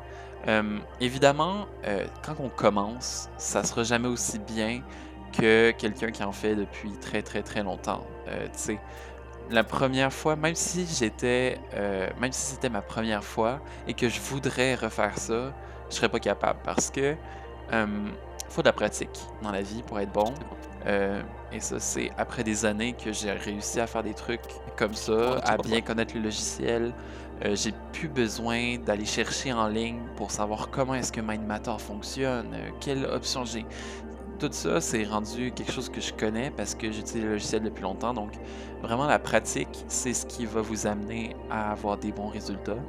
Évidemment, quand on commence, ça sera jamais aussi bien que quelqu'un qui en fait depuis très très très longtemps. Tu sais, la première fois, même si c'était ma première fois et que je voudrais refaire ça, je serais pas capable parce que faut de la pratique dans la vie pour être bon. Et ça, c'est après des années que j'ai réussi à faire des trucs comme ça, à bien connaître le logiciel. J'ai plus besoin d'aller chercher en ligne pour savoir comment est-ce que MindMatter fonctionne, quelle option j'ai. Tout ça, c'est rendu quelque chose que je connais parce que j'utilise le logiciel depuis longtemps. Donc, vraiment, la pratique, c'est ce qui va vous amener à avoir des bons résultats.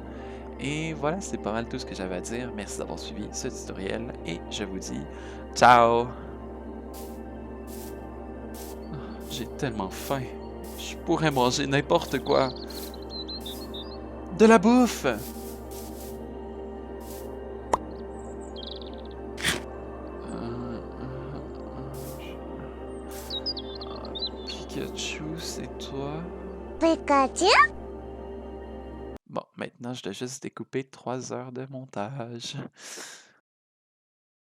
Et voilà, c'est pas mal tout ce que j'avais à dire. Merci d'avoir suivi ce tutoriel et je vous dis ciao! J'ai tellement faim. Je pourrais manger n'importe quoi. De la bouffe! Pikachu, c'est toi? Pikachu? Bon, maintenant, je dois juste découper 3 heures de montage.